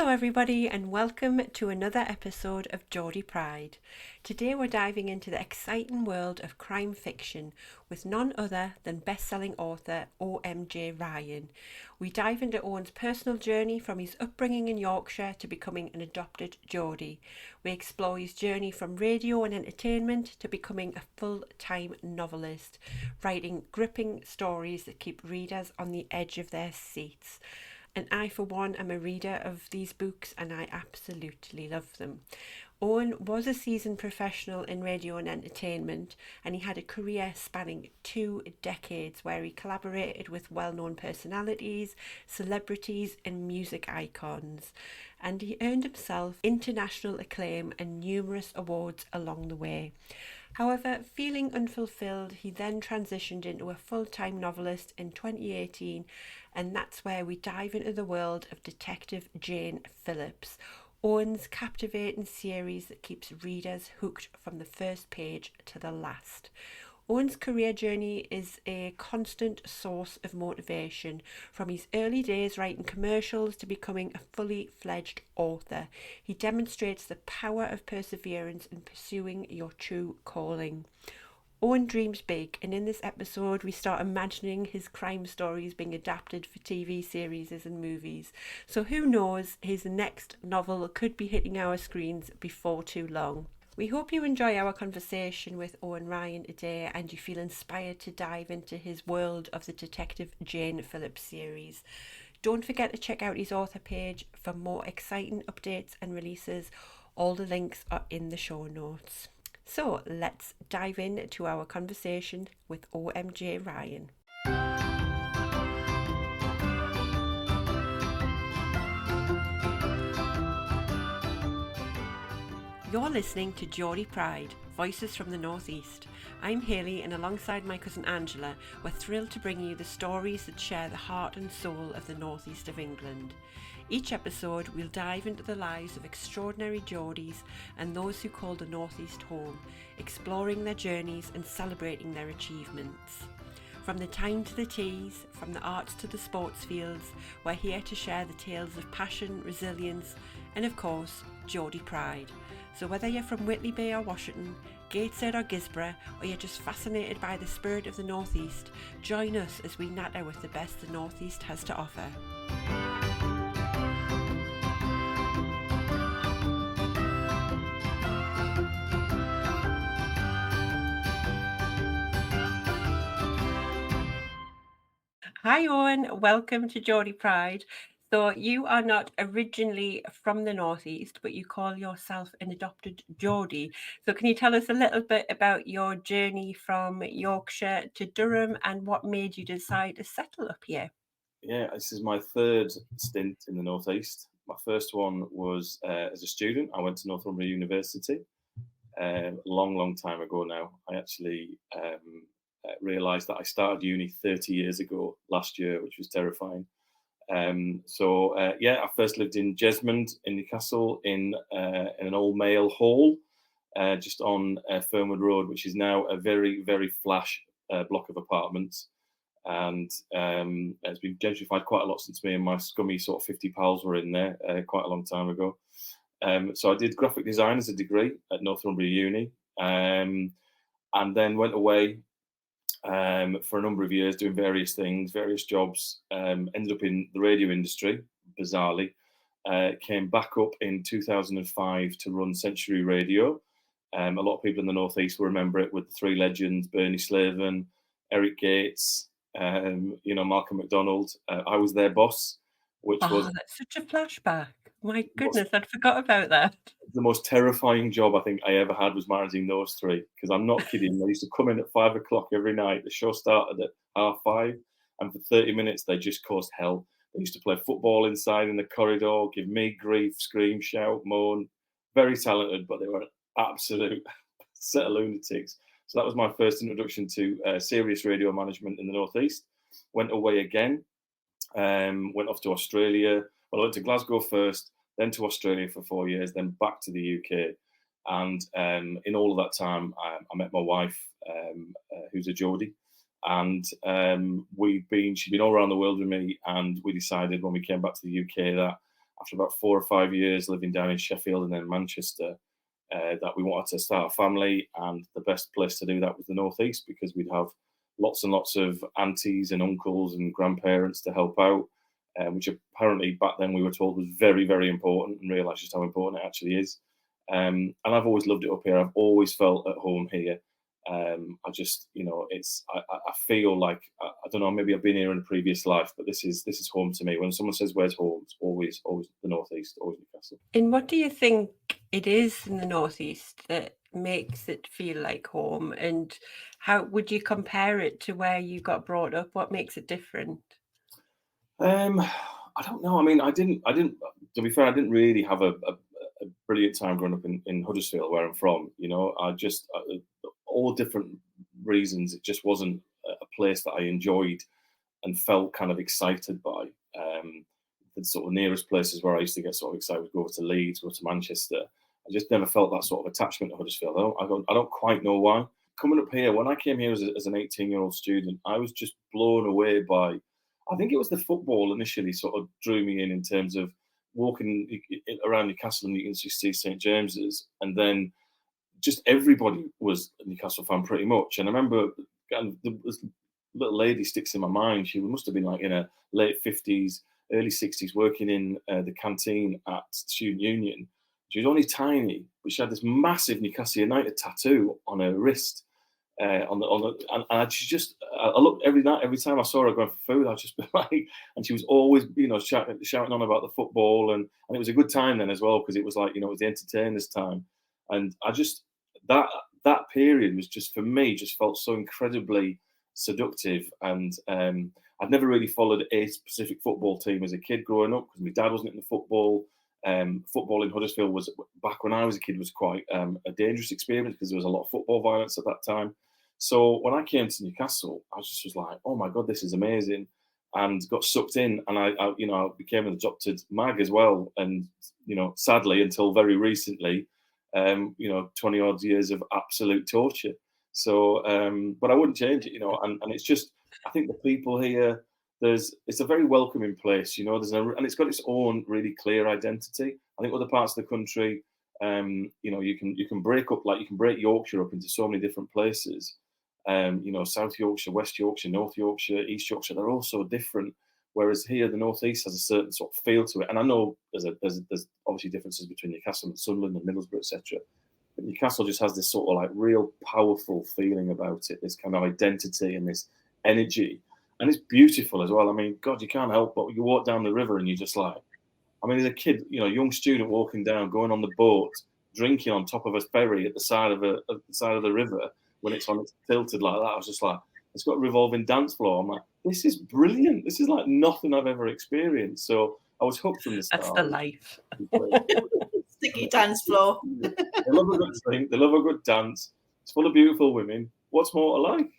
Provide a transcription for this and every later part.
Hello, everybody, and welcome to another episode of Geordie Pride. Today, we're diving into the exciting world of crime fiction with none other than best-selling author OMJ Ryan. We dive into Owen's personal journey from his upbringing in Yorkshire to becoming an adopted Geordie. We explore his journey from radio and entertainment to becoming a full-time novelist, writing gripping stories that keep readers on the edge of their seats. And I, for one, am a reader of these books and I absolutely love them. Owen was a seasoned professional in radio and entertainment, and he had a career spanning 2 decades where he collaborated with well-known personalities, celebrities and music icons. And he earned himself international acclaim and numerous awards along the way. However, feeling unfulfilled, he then transitioned into a full-time novelist in 2018, and that's where we dive into the world of Detective Jane Phillips, Owen's captivating series that keeps readers hooked from the first page to the last. Owen's career journey is a constant source of motivation, from his early days writing commercials to becoming a fully fledged author. He demonstrates the power of perseverance in pursuing your true calling. Owen dreams big, and in this episode we start imagining his crime stories being adapted for TV series and movies. So who knows, his next novel could be hitting our screens before too long. We hope you enjoy our conversation with Owen Ryan today and you feel inspired to dive into his world of the Detective Jane Phillips series. Don't forget to check out his author page for more exciting updates and releases. All the links are in the show notes. So let's dive into our conversation with OMJ Ryan. You're listening to Geordie Pride, Voices from the Northeast. I'm Hayley, and alongside my cousin Angela, we're thrilled to bring you the stories that share the heart and soul of the northeast of England. Each episode, we'll dive into the lives of extraordinary Geordies and those who call the northeast home, exploring their journeys and celebrating their achievements. From the time to the teas, from the arts to the sports fields, we're here to share the tales of passion, resilience, and of course, Geordie Pride. So whether you're from Whitley Bay or Washington, Gateshead or Gisborough, or you're just fascinated by the spirit of the Northeast, join us as we natter with the best the Northeast has to offer. Hi Owen, welcome to Geordie Pride. So you are not originally from the Northeast, but you call yourself an adopted Geordie. So can you tell us a little bit about your journey from Yorkshire to Durham and what made you decide to settle up here? Yeah, this is my third stint in the Northeast. My first one was as a student. I went to Northumbria University a long time ago now. I actually realised that I started uni 30 years ago last year, which was terrifying. Yeah, I first lived in Jesmond in Newcastle in an old male hall just on Fernwood Road, which is now a very flash block of apartments. And it's been gentrified quite a lot since me and my scummy sort of 50 pals were in there quite a long time ago. So I did graphic design as a degree at Northumbria Uni, and then went away for a number of years doing various things, various jobs. Ended up in the radio industry, bizarrely. Came back up in 2005 to run Century Radio. A lot of people in the Northeast will remember it with the three legends, Bernie Slaven, Eric Gates, Malcolm McDonald. I was their boss, which was Oh, that's such a flashback. My goodness, I'd forgot about that. the most terrifying job I think I ever had, was managing those three. Because I'm not kidding. They used to come in at 5 o'clock every night. The show started at 5:30, and for 30 minutes they just caused hell. They used to play football inside in the corridor, give me grief, scream, shout, moan. Very talented, but they were an absolute set of lunatics. So that was my first introduction to serious radio management in the Northeast. Went away again, went off to Australia. Well, I went to Glasgow first, then to Australia for 4 years, then back to the UK. And in all of that time, I met my wife, who's a Geordie. And she'd been all around the world with me. And we decided when we came back to the UK that after about 4 or 5 years living down in Sheffield and then Manchester, that we wanted to start a family, and the best place to do that was the Northeast, because we'd have lots and lots of aunties and uncles and grandparents to help out, which apparently back then we were told was very, very important, and realised just how important it actually is. And I've always loved it up here. I've always felt at home here. I just, I feel like, I don't know, maybe I've been here in a previous life, but this is home to me. When someone says where's home, it's always the Northeast, always Newcastle. And what do you think it is in the Northeast that makes it feel like home? And how would you compare it to where you got brought up? What makes it different? I don't know. I mean, I didn't. To be fair, I didn't really have a brilliant time growing up in Huddersfield, where I'm from. I just all different reasons. It just wasn't a place that I enjoyed and felt kind of excited by. The sort of nearest places where I used to get sort of excited would go over to Leeds, go to Manchester. I just never felt that sort of attachment to Huddersfield. I don't quite know why. Coming up here, when I came here as an 18-year-old student, I was just blown away by, I think it was the football initially sort of drew me in terms of walking around Newcastle and you can see St James's, and then just everybody was a Newcastle fan pretty much. And I remember this little lady sticks in my mind. She must have been like in her late 50s, early 60s, working in the canteen at Student Union. She was only tiny, but she had this massive Newcastle United tattoo on her wrist. And I looked every night, every time I saw her going for food, I'd just be like, and she was always, shouting on about the football, and it was a good time then as well, because it was like, it was the entertainers' time, and I just that period was just, for me, just felt so incredibly seductive, and I'd never really followed a specific football team as a kid growing up, because my dad wasn't into football. Football in Huddersfield was, back when I was a kid, was quite a dangerous experience, because there was a lot of football violence at that time. So when I came to Newcastle, I just was like, oh my God, this is amazing, and got sucked in. And I became an adopted mag as well. And, sadly, until very recently, 20 odd years of absolute torture. So, but I wouldn't change it, and it's just, I think the people here, it's a very welcoming place, and it's got its own really clear identity. I think other parts of the country, you can break Yorkshire up into so many different places. South Yorkshire, West Yorkshire, North Yorkshire, East Yorkshire, they're all so different. Whereas here, the Northeast has a certain sort of feel to it. And I know there's obviously differences between Newcastle and Sunderland and Middlesbrough, etc. But Newcastle just has this sort of like real powerful feeling about it, this kind of identity and this energy. And it's beautiful as well. I mean, God, you can't help but you walk down the river and you're just like, I mean, as a kid, young student walking down, going on the boat, drinking on top of a ferry at the side of the river when it's tilted like that. I was just like, it's got a revolving dance floor. I'm like, this is brilliant. This is like nothing I've ever experienced. So I was hooked from the start. That's the life. Sticky dance floor. They love a good drink. They love a good dance. It's full of beautiful women. What's more to like?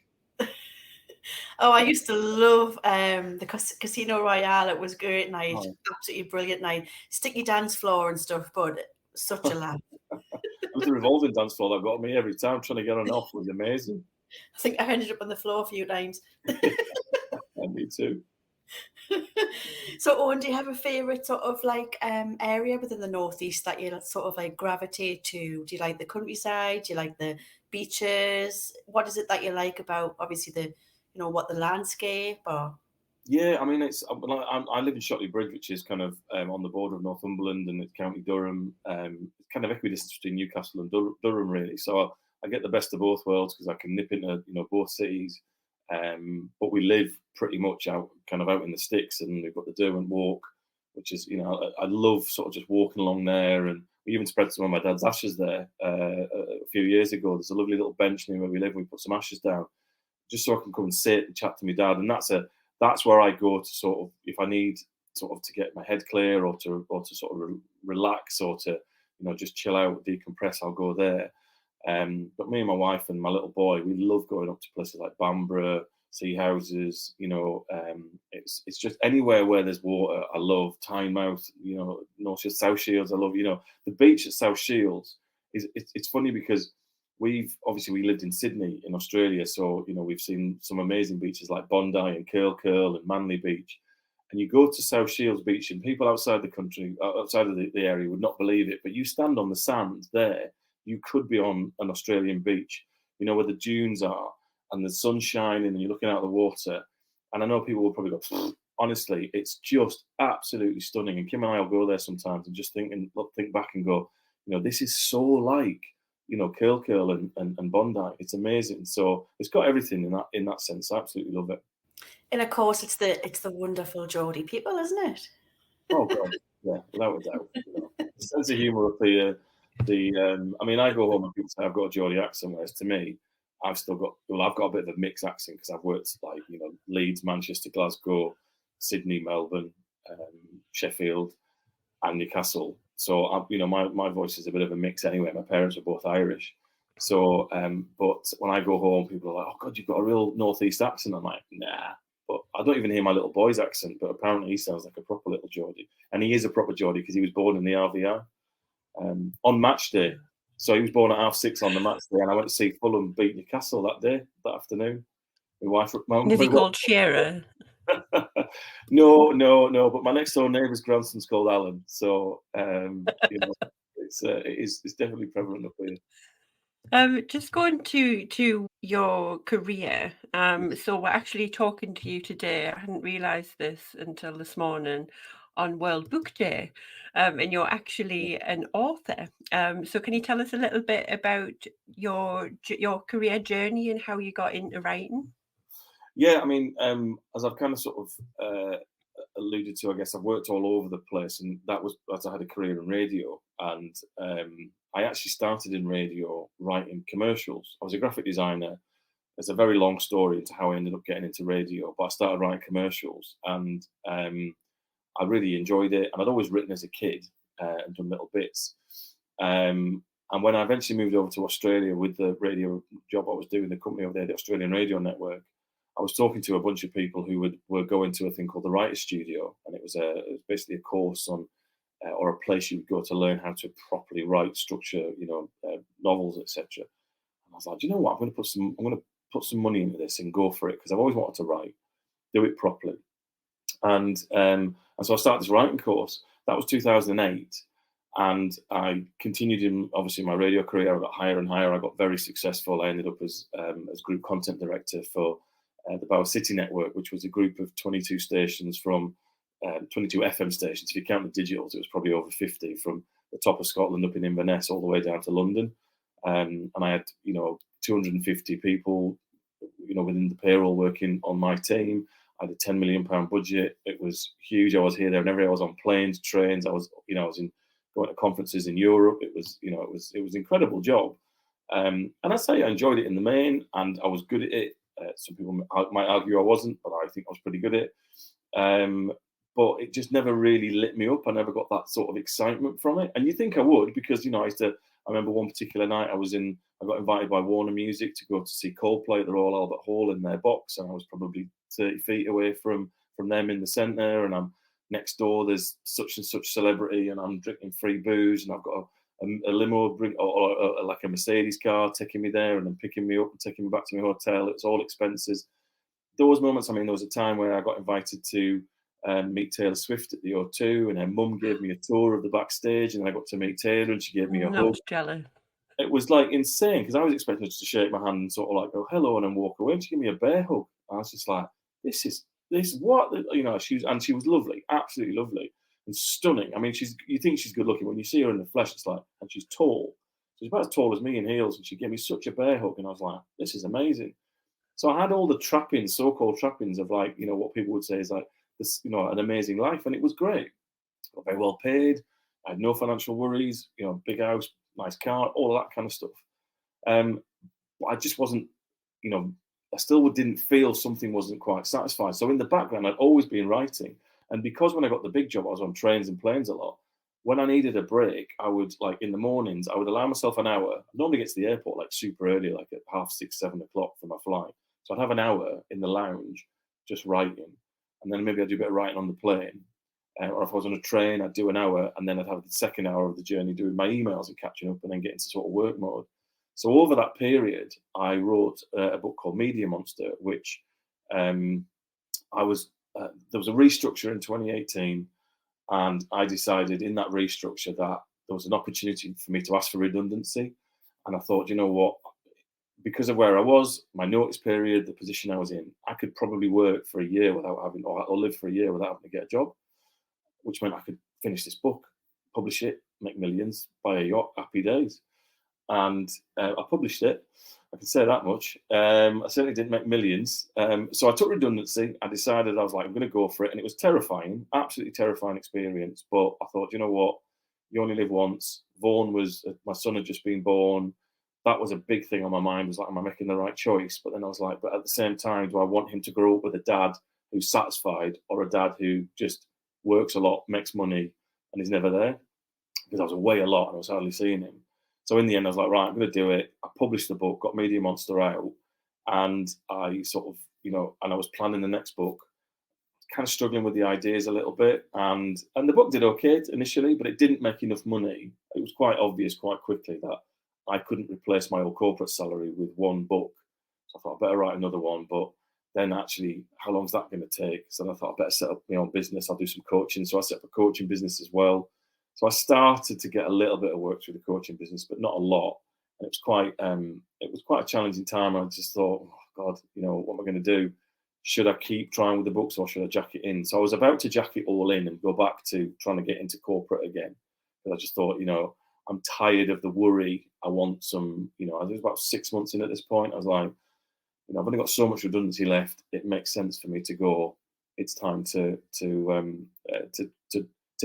Oh, I used to love the Casino Royale. It was a great night, absolutely brilliant night. Sticky dance floor and stuff, but such a laugh. It was the revolving dance floor that got me every time. Trying to get on off was amazing. I think I ended up on the floor a few times. Me too. So, Owen, do you have a favourite sort of like area within the Northeast that you sort of like gravitate to? Do you like the countryside? Do you like the beaches? What is it that you like about, obviously, the what the landscape or? Yeah, I mean, I live in Shotley Bridge, which is kind of on the border of Northumberland and it's County Durham. It's kind of equidistant between Newcastle and Durham, really. So I get the best of both worlds because I can nip into both cities. But we live pretty much out in the sticks, and we've got the Derwent Walk, which is I love sort of just walking along there, and we even spread some of my dad's ashes there a few years ago. There's a lovely little bench near where we live. We put some ashes down just so I can come and sit and chat to my dad, and that's where I go to sort of, if I need sort of to get my head clear or to sort of relax or to just chill out, decompress. I'll go there. But me and my wife and my little boy, we love going up to places like Bamborough, Sea Houses. It's just anywhere where there's water. I love Tynemouth. North Shields, South Shields. I love the beach at South Shields. It's funny because we lived in Sydney in Australia, so we've seen some amazing beaches like Bondi and Curl and Manly Beach. And you go to South Shields Beach, and people outside the country, outside of the area, would not believe it. But you stand on the sand there, you could be on an Australian beach, where the dunes are, and the sun's shining, and you're looking out the water. And I know people will probably go, honestly, it's just absolutely stunning. And Kim and I will go there sometimes and just think back and go, this is so like, Curl and Bondi. It's amazing. So it's got everything in that sense. I absolutely love it. And of course, it's the wonderful Geordie people, isn't it? Oh God, yeah, without a doubt. The sense of humour up here. I go home and people say I've got a Geordie accent, whereas to me, I've got a bit of a mixed accent because I've worked Leeds, Manchester, Glasgow, Sydney, Melbourne, Sheffield, and Newcastle. So my voice is a bit of a mix anyway. My parents are both Irish. So, but when I go home, people are like, "Oh God, you've got a real northeast accent." I'm like, "Nah." But I don't even hear my little boy's accent, but apparently he sounds like a proper little Geordie. And he is a proper Geordie because he was born in the RVI on match day. So he was born at 6:30 on the match day, and I went to see Fulham beat Newcastle that afternoon. My wife... Is he called Shearer? No, but my next door neighbour's grandson's called Alan. So, it's definitely prevalent up here. Just going to your career. So we're actually talking to you today. I hadn't realised this until this morning on World Book Day, and you're actually an author. So can you tell us a little bit about your career journey and how you got into writing? Yeah, as I've kind of sort of alluded to, I guess I've worked all over the place, and that was as I had a career in radio, and I actually started in radio writing commercials. I was a graphic designer. It's a very long story into how I ended up getting into radio, but I started writing commercials, and I really enjoyed it. And I'd always written as a kid and done little bits. And when I eventually moved over to Australia with the radio job I was doing, the company over there, the Australian Radio Network, I was talking to a bunch of people who were going to a thing called the Writer's Studio, and it was basically a course on or a place you would go to learn how to properly write, structure, novels, etc. And I was like, do you know what? I'm going to put some money into this and go for it because I've always wanted to write, do it properly. And so I started this writing course. That was 2008, and I continued in obviously my radio career. I got higher and higher. I got very successful. I ended up as group content director for the Bauer City Network, which was a group of 22 stations from 22 FM stations. If you count the digitals, it was probably over 50 from the top of Scotland up in Inverness all the way down to London. And I had 250 people within the payroll working on my team. I had a £10 million budget. It was huge. I was here, there, and everywhere. I was on planes, trains. I was going to conferences in Europe. It was an incredible job. And I'd say I enjoyed it in the main, and I was good at it. Some people might argue I wasn't, but I think I was pretty good at it. But it just never really lit me up. I never got that sort of excitement from it. And you think I would, because I remember one particular night I got invited by Warner Music to go to see Coldplay at the Royal Albert Hall in their box, and I was probably 30 feet away from them in the centre, and I'm next door. There's such and such celebrity, and I'm drinking free booze, and I've got a limo or like a Mercedes car taking me there and then picking me up and taking me back to my hotel. It's all expenses. Those moments. There was a time where I got invited to meet Taylor Swift at the O2, and her mum gave me a tour of the backstage, and I got to meet Taylor, and she gave me a hug. I was jealous. It was like insane because I was expecting her to shake my hand and sort of like go hello and then walk away, and she gave me a bear hug. I was just like, this is what she was lovely, absolutely lovely and stunning. You think she's good looking when you see her in the flesh. It's like, and she's tall. She's about as tall as me in heels, and she gave me such a bear hug, and I was like, this is amazing. So I had all the trappings, so-called trappings of like, what people would say is like this, an amazing life, and it was great. I got very well paid. I had no financial worries, big house, nice car, all of that kind of stuff. But I just wasn't, I still didn't feel something wasn't quite satisfied. So in the background, I'd always been writing. And because when I got the big job, I was on trains and planes a lot. When I needed a break, I would, like in the mornings, I would allow myself an hour. I normally get to the airport like super early, like at 6:30, 7 o'clock for my flight. So I'd have an hour in the lounge just writing. And then maybe I'd do a bit of writing on the plane. Or if I was on a train, I'd do an hour, and then I'd have the second hour of the journey doing my emails and catching up, and then get into sort of work mode. So over that period, I wrote a book called Media Monster, which I was there was a restructure in 2018, and I decided in that restructure that there was an opportunity for me to ask for redundancy. And I thought, you know what, because of where I was, my notice period, the position I was in, I could probably work for a year without having, or live for a year without having to get a job, which meant I could finish this book, publish it, make millions, buy a yacht, happy days. And I published it. I can say that much. I certainly didn't make millions. So I took redundancy. I decided I was like, I'm going to go for it. And it was terrifying, absolutely terrifying experience. But I thought, you know what? You only live once. Vaughan was, my son had just been born. That was a big thing on my mind. I was like, am I making the right choice? But then I was like, but at the same time, do I want him to grow up with a dad who's satisfied, or a dad who just works a lot, makes money, and is never there? Because I was away a lot and I was hardly seeing him. So in the end, I was like, right, I'm going to do it. I published the book, got Media Monster out, and I sort of, and I was planning the next book, kind of struggling with the ideas a little bit. And the book did okay initially, but it didn't make enough money. It was quite obvious quite quickly that I couldn't replace my old corporate salary with one book. So I thought I better write another one. But then actually, how long is that going to take? So I thought I better set up my own business. I'll do some coaching. So I set up a coaching business as well. So I started to get a little bit of work through the coaching business, but not a lot. And it was quite a challenging time. I just thought, oh God, what am I going to do? Should I keep trying with the books, or should I jack it in? So I was about to jack it all in and go back to trying to get into corporate again. But I just thought, I'm tired of the worry. I want some, I was about 6 months in at this point. I was like, I've only got so much redundancy left. It makes sense for me to go. It's time to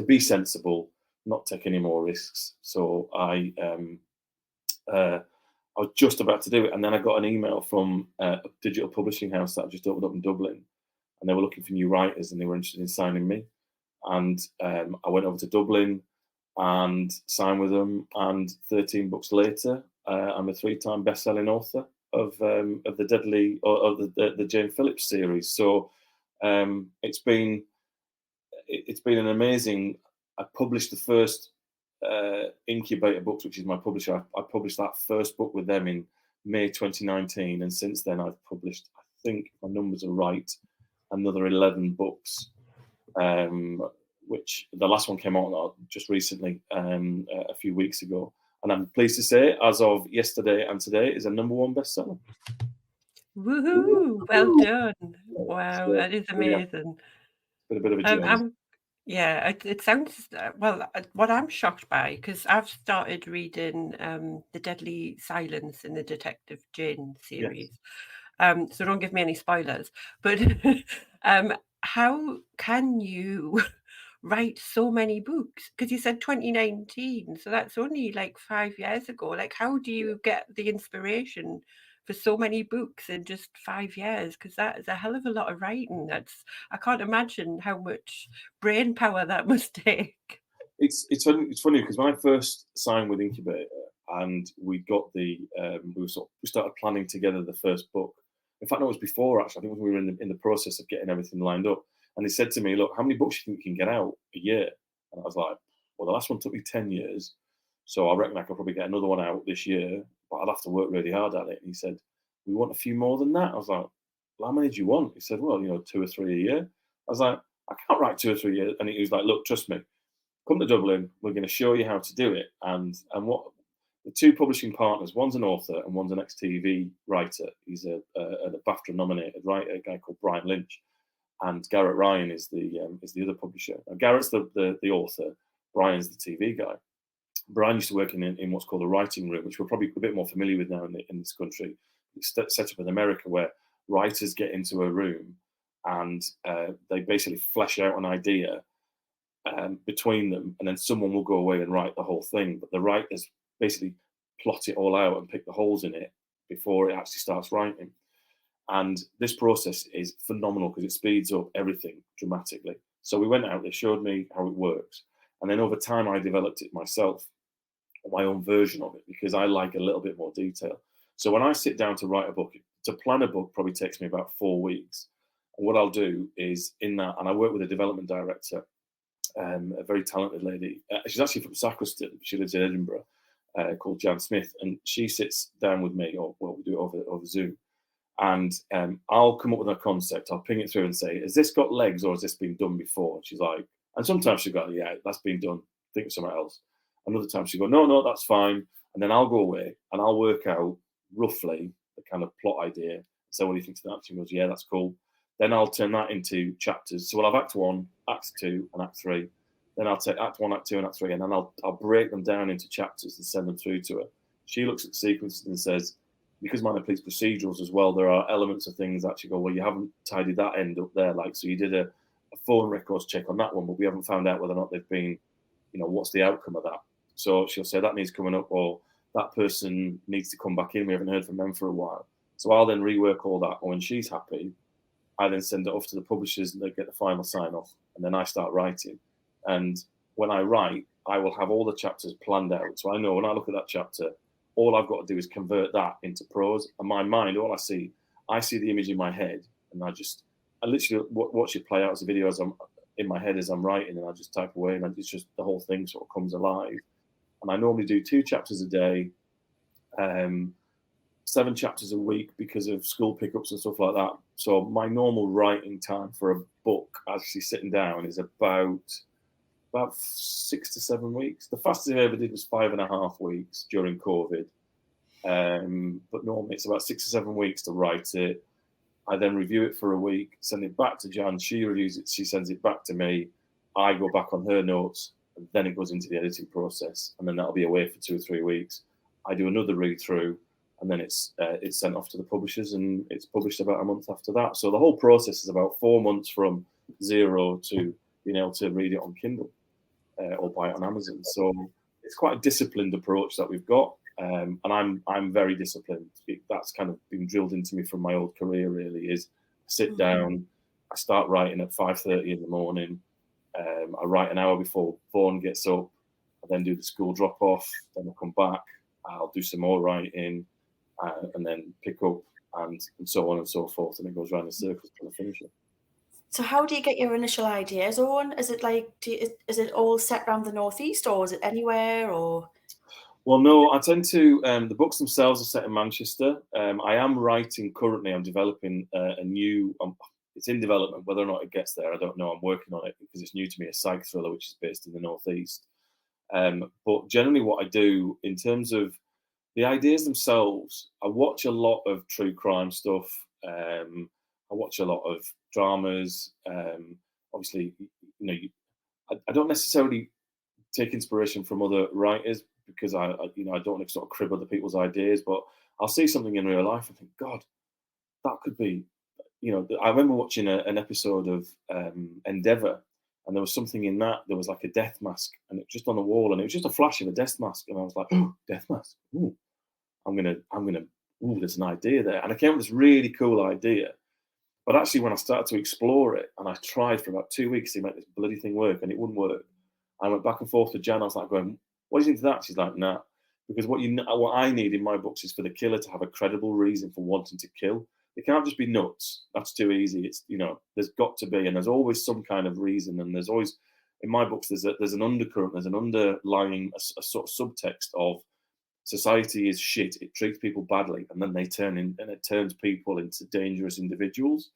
be sensible, not take any more risks. So I was just about to do it, and then I got an email from a digital publishing house that I just opened up in Dublin, and they were looking for new writers, and they were interested in signing me. And I went over to Dublin and signed with them. And 13 books later, I'm a 3-time best-selling author of the Jane Phillips series. So it's been an amazing. I published the first Incubator Books, which is my publisher. I published that first book with them in May 2019, and since then I've published, I think if my numbers are right, another 11 books, which the last one came out just recently, a few weeks ago. And I'm pleased to say, as of yesterday and today, is a #1 bestseller. Woohoo! Well done. Wow, So, that is amazing. it's been a bit of a journey. Yeah, it sounds what I'm shocked by, because I've started reading The Deadly Silence in the Detective Jane series. Yes. So don't give me any spoilers. But how can you write so many books? Because you said 2019, so that's only like 5 years ago. Like, how do you get the inspiration for so many books in just 5 years? Because that is a hell of a lot of writing. I can't imagine how much brain power that must take. It's funny because when I first signed with Incubator and we got we started planning together the first book. In fact, no, it was before actually. I think we were in the process of getting everything lined up. And they said to me, look, how many books do you think you can get out a year? And I was like, well, the last one took me 10 years. So I reckon I could probably get another one out this year, but I'd have to work really hard at it. And he said, we want a few more than that. I was like, well, how many do you want? He said, well, 2 or 3 a year. I was like, I can't write 2 or 3 years. And he was like, look, trust me, come to Dublin. We're going to show you how to do it. And what the two publishing partners, one's an author and one's an ex-TV writer. He's a BAFTA nominated writer, a guy called Brian Lynch. And Garrett Ryan is the other publisher. Now, Garrett's the author. Brian's the TV guy. Brian used to work in what's called a writing room, which we're probably a bit more familiar with now in this country. It's set up in America where writers get into a room and they basically flesh out an idea between them, and then someone will go away and write the whole thing. But the writers basically plot it all out and pick the holes in it before it actually starts writing. And this process is phenomenal because it speeds up everything dramatically. So we went out, they showed me how it works. And then over time, I developed it myself, my own version of it, because I like a little bit more detail. So when I sit down to write a book, to plan a book probably takes me about 4 weeks. And what I'll do is in that, and I work with a development director, a very talented lady. She's actually from Sacriston. She lives in Edinburgh, called Jan Smith. And she sits down with me, or well, we do it over Zoom. And I'll come up with a concept. I'll ping it through and say, has this got legs or has this been done before? And she's like, and sometimes she'll go, yeah, that's been done. Think of something else. Another time she'll go, no, that's fine. And then I'll go away and I'll work out roughly the kind of plot idea. So what do you think of that? She goes, yeah, that's cool. Then I'll turn that into chapters. So we'll have Act 1, Act 2, and Act 3. Then I'll take Act 1, Act 2, and Act 3, and then I'll break them down into chapters and send them through to her. She looks at the sequences and says, because mine are police procedurals as well, there are elements of things that you go, well, you haven't tidied that end up there. Like, so you did a phone records check on that one, but we haven't found out whether or not they've been, what's the outcome of that? So she'll say that needs coming up, or that person needs to come back in. We haven't heard from them for a while. So I'll then rework all that. And when she's happy, I then send it off to the publishers and they get the final sign off. And then I start writing. And when I write, I will have all the chapters planned out. So I know when I look at that chapter, all I've got to do is convert that into prose. And my mind, all I see the image in my head, and I literally watch it play out as a video as I'm in my head as I'm writing, and I just type away, and it's just the whole thing sort of comes alive. And I normally do 2 chapters a day, 7 chapters a week because of school pickups and stuff like that. So my normal writing time for a book, actually sitting down, is about 6 to 7 weeks. The fastest I ever did was 5.5 weeks during COVID. But normally it's about 6 or 7 weeks to write it. I then review it for a week, send it back to Jan. She reviews it. She sends it back to me. I go back on her notes, and then it goes into the editing process. And then that'll be away for 2 or 3 weeks. I do another read through, and then it's sent off to the publishers, and it's published about a month after that. So the whole process is about 4 months from zero to being able to read it on Kindle or buy it on Amazon. So it's quite a disciplined approach that we've got. And I'm very disciplined. That's kind of been drilled into me from my old career, really, is sit down, I start writing at 5:30 in the morning. I write an hour before Vaughan gets up. I then do the school drop off. Then I come back. I'll do some more writing and then pick up and so on and so forth. And it goes round in circles till I finish it. So how do you get your initial ideas, Owen? Is it like, is it all set around the Northeast, or is it anywhere, or? Well, no, I tend to, the books themselves are set in Manchester. I am writing currently, I'm developing a new, it's in development, whether or not it gets there, I don't know. I'm working on it because it's new to me, a psych thriller, which is based in the Northeast. But generally what I do in terms of the ideas themselves, I watch a lot of true crime stuff. I watch a lot of dramas. Obviously, I don't necessarily take inspiration from other writers because I don't want to sort of crib other people's ideas, but I'll see something in real life and think, God, that could be, I remember watching an episode of Endeavour, and there was something in that. There was like a death mask, and it was just on the wall, and it was just a flash of a death mask, and I was like, oh, death mask. Ooh, I'm gonna. Ooh, there's an idea there, and I came up with this really cool idea. But actually, when I started to explore it, and I tried for about 2 weeks to make this bloody thing work, and it wouldn't work. I went back and forth to Jan. I was like, going, what do you think of that? She's like, nah. Because what I need in my books is for the killer to have a credible reason for wanting to kill. It can't just be nuts. That's too easy. It's, there's got to be, and there's always some kind of reason. And there's always, in my books, there's an undercurrent, there's an underlying, a sort of subtext of society is shit. It treats people badly, and then they it turns people into dangerous individuals.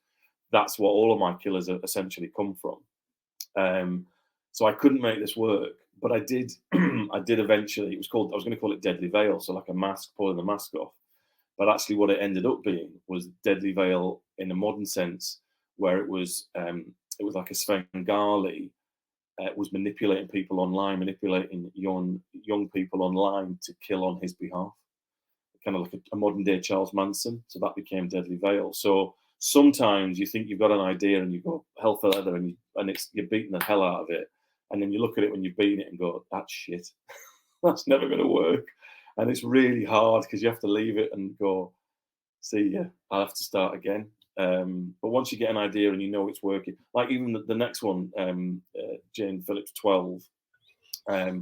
That's what all of my killers essentially come from. So I couldn't make this work, but I did. I did eventually. I was going to call it Deadly Veil, so like a mask, pulling the mask off. But actually, what it ended up being was Deadly Veil in a modern sense, where it was like a Svengali was manipulating people online, manipulating young people online to kill on his behalf, kind of like a modern day Charles Manson. So that became Deadly Veil. So sometimes you think you've got an idea and you go hell for leather, and you're beating the hell out of it, and then you look at it when you've beaten it and go, that's shit. That's never going to work. And it's really hard because you have to leave it and go, see ya, I'll have to start again. But once you get an idea and you know it's working, like even the next one, Jane Phillips 12, I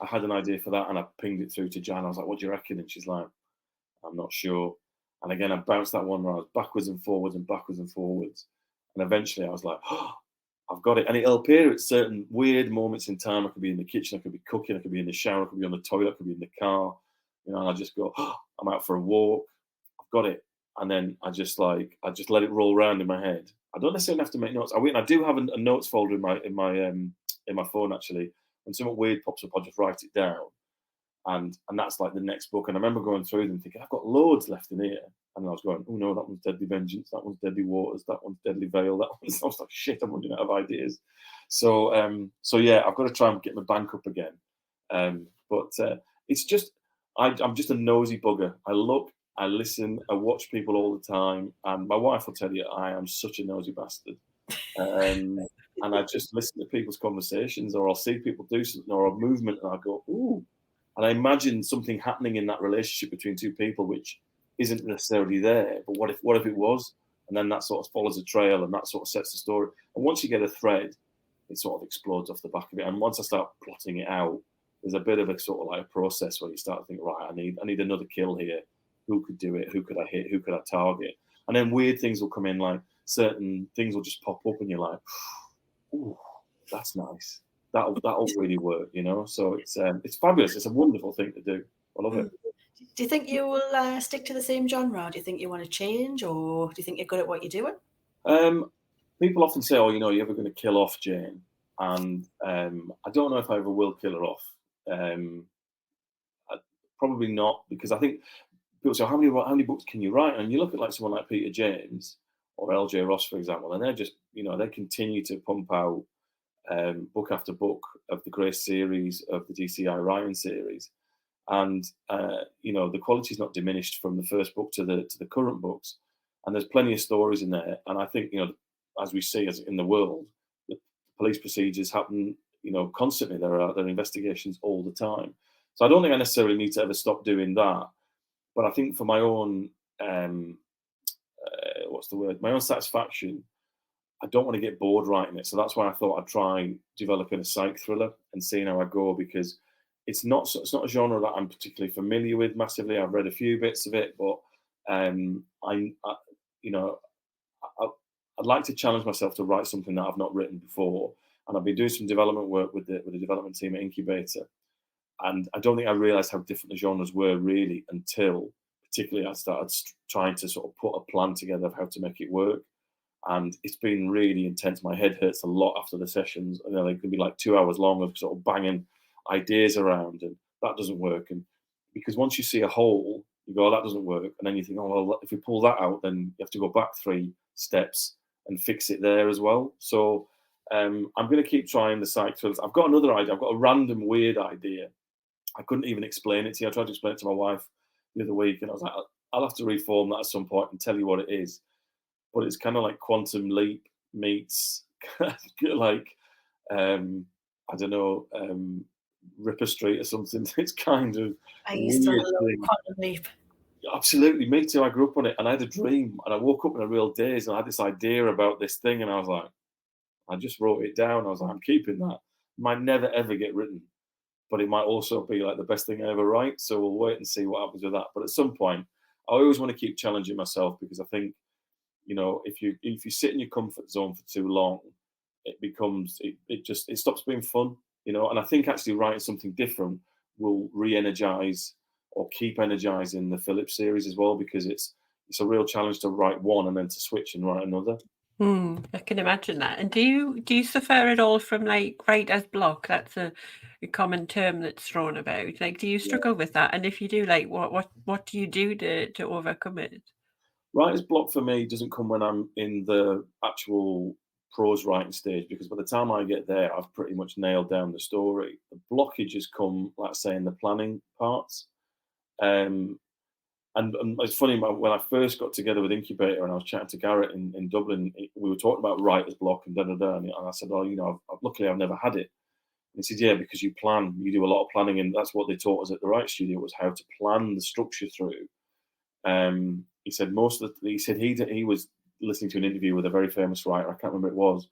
had an idea for that and I pinged it through to Jan. I was like, what do you reckon? And she's like, I'm not sure. And again, I bounced that one around backwards and forwards and backwards and forwards. And eventually I was like, oh, I've got it. And it'll appear at certain weird moments in time. I could be in the kitchen, I could be cooking, I could be in the shower, I could be on the toilet, I could be in the car. And I just go, oh, I'm out for a walk. I've got it. and then I just let it roll around in my head. I don't necessarily have to make notes. I do have a notes folder in my phone actually. When something weird pops up, I just write it down, and that's like the next book. And I remember going through them thinking, I've got loads left in here, and I was going, oh no, that one's Deadly Vengeance, that one's Deadly Waters, that one's Deadly Veil, that one's. I was like, shit, I'm running out of ideas. So yeah, I've got to try and get my bank up again. But it's just I'm just a nosy bugger. I look, I listen, I watch people all the time, and my wife will tell you I am such a nosy bastard. And I just listen to people's conversations, or I'll see people do something or a movement, and I go, ooh, and I imagine something happening in that relationship between two people which isn't necessarily there. But what if it was? And then that sort of follows a trail, and that sort of sets the story. And once you get a thread, it sort of explodes off the back of it. And once I start plotting it out, there's a bit of a sort of like a process where you start to think, right, I need another kill here. Who could do it? Who could I hit? Who could I target? And then weird things will come in, like certain things will just pop up, and you're like, ooh, that's nice. That'll really work, you know. So it's fabulous. It's a wonderful thing to do. I love it. Do you think you will stick to the same genre? Do you think you want to change, or do you think you're good at what you're doing? People often say, "Oh, you're ever going to kill off Jane?" And I don't know if I ever will kill her off. Probably not, because I think people say, how many books can you write? And you look at like someone like Peter James or L.J. Ross, for example, and they're just, they continue to pump out book after book of the Grace series, of the DCI Ryan series, and the quality is not diminished from the first book to the current books, and there's plenty of stories in there. And I think, as we see as in the world, the police procedures happen, constantly. There are investigations all the time. So I don't think I necessarily need to ever stop doing that. But I think for my own, my own satisfaction, I don't want to get bored writing it. So that's why I thought I'd try developing a psych thriller and seeing how I go, because it's not a genre that I'm particularly familiar with massively. I've read a few bits of it, but I'd like to challenge myself to write something that I've not written before. And I've been doing some development work with the development team at Incubator. And I don't think I realised how different the genres were really until particularly I started trying to sort of put a plan together of how to make it work. And it's been really intense. My head hurts a lot after the sessions. They can be like 2 hours long of sort of banging ideas around, and that doesn't work. And because once you see a hole, you go, oh, that doesn't work. And then you think, oh, well, if we pull that out, then you have to go back 3 steps and fix it there as well. So I'm going to keep trying the psych thrillers. I've got another idea. I've got a random weird idea. I couldn't even explain it to you. I tried to explain it to my wife the other week, and I was like, I'll have to reform that at some point and tell you what it is. But it's kind of like Quantum Leap meets like, I don't know, Ripper Street or something. It's kind of I used to love Quantum Leap. Absolutely, me too. I grew up on it, and I had a dream, and I woke up in a real daze, and I had this idea about this thing, and I was like, I just wrote it down. I was like, I'm keeping that. It might never ever get written, but it might also be like the best thing I ever write. So we'll wait and see what happens with that. But at some point, I always want to keep challenging myself, because I think, if you sit in your comfort zone for too long, it becomes it stops being fun, And I think actually writing something different will re-energize or keep energizing the Phillips series as well, because it's a real challenge to write one and then to switch and write another. I can imagine that. And do you suffer at all from like writer's block? That's a common term that's thrown about. Like, do you struggle with that? And if you do, like, what do you do to overcome it? Writer's block for me doesn't come when I'm in the actual prose writing stage, because by the time I get there, I've pretty much nailed down the story. The blockages come, like say, in the planning parts. And it's funny, when I first got together with Incubator and I was chatting to Garrett in Dublin, we were talking about writer's block and da-da-da. And I said, well, luckily I've never had it. And he said, yeah, because you plan, you do a lot of planning, and that's what they taught us at the Write Studio, was how to plan the structure through. He said he was listening to an interview with a very famous writer, I can't remember who it was,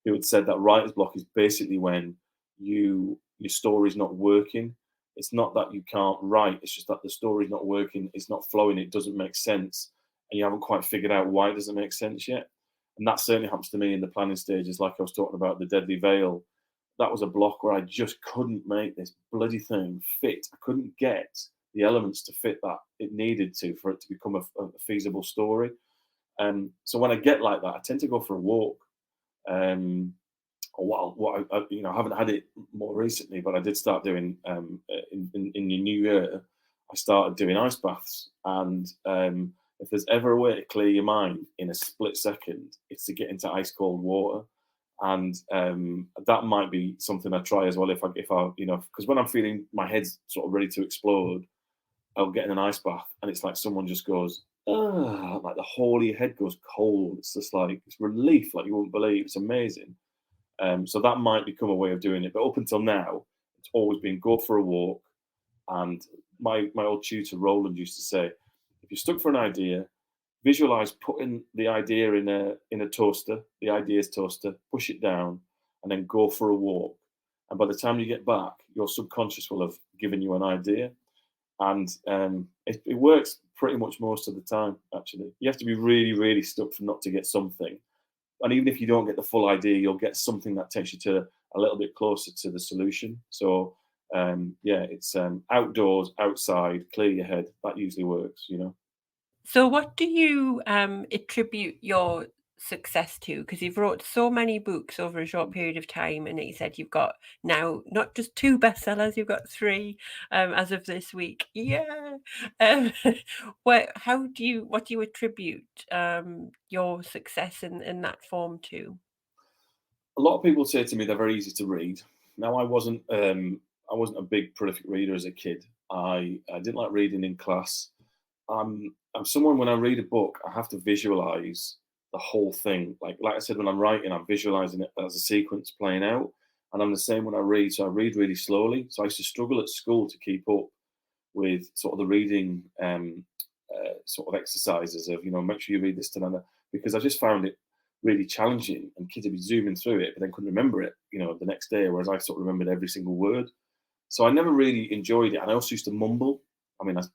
who had said that writer's block is basically when your story's not working. It's not that you can't write, it's just that the story's not working, it's not flowing, it doesn't make sense, and you haven't quite figured out why it doesn't make sense yet. And that certainly happens to me in the planning stages, like I was talking about the Deadly Veil. That was a block where I just couldn't make this bloody thing fit. I couldn't get the elements to fit that it needed to for it to become a feasible story. So when I get like that, I tend to go for a walk. What I haven't had it more recently, but I did start doing in the new year. I started doing ice baths, and if there's ever a way to clear your mind in a split second, it's to get into ice cold water, and that might be something I try as well. If I because when I'm feeling my head's sort of ready to explode, I'll get in an ice bath, and it's like someone just goes, "Ah!" Like the whole of your head goes cold. It's just like it's relief, like you wouldn't believe. It's amazing. So that might become a way of doing it. But up until now, it's always been go for a walk. And my old tutor Roland used to say, if you're stuck for an idea, visualize putting the idea in a toaster, the idea's toaster, push it down, and then go for a walk. And by the time you get back, your subconscious will have given you an idea. And it works pretty much most of the time, actually. You have to be really, really stuck for not to get something. And even if you don't get the full idea, you'll get something that takes you to a little bit closer to the solution. So it's outdoors, outside, clear your head. That usually works, So what do you attribute your success to? Because you've wrote so many books over a short period of time, and you said you've got now not just 2 bestsellers, you've got 3 as of this week. Yeah. What do you attribute your success in that form to? A lot of people say to me they're very easy to read. Now, I wasn't a big prolific reader as a kid. I didn't like reading in class. I'm someone, when I read a book, I have to visualize the whole thing. Like I said, when I'm writing, I'm visualizing it as a sequence playing out. And I'm the same when I read. So I read really slowly. So I used to struggle at school to keep up with sort of the reading sort of exercises of, make sure you read this to another, because I just found it really challenging, and kids would be zooming through it, but then couldn't remember it, the next day, whereas I sort of remembered every single word. So I never really enjoyed it. And I also used to mumble. I mean, I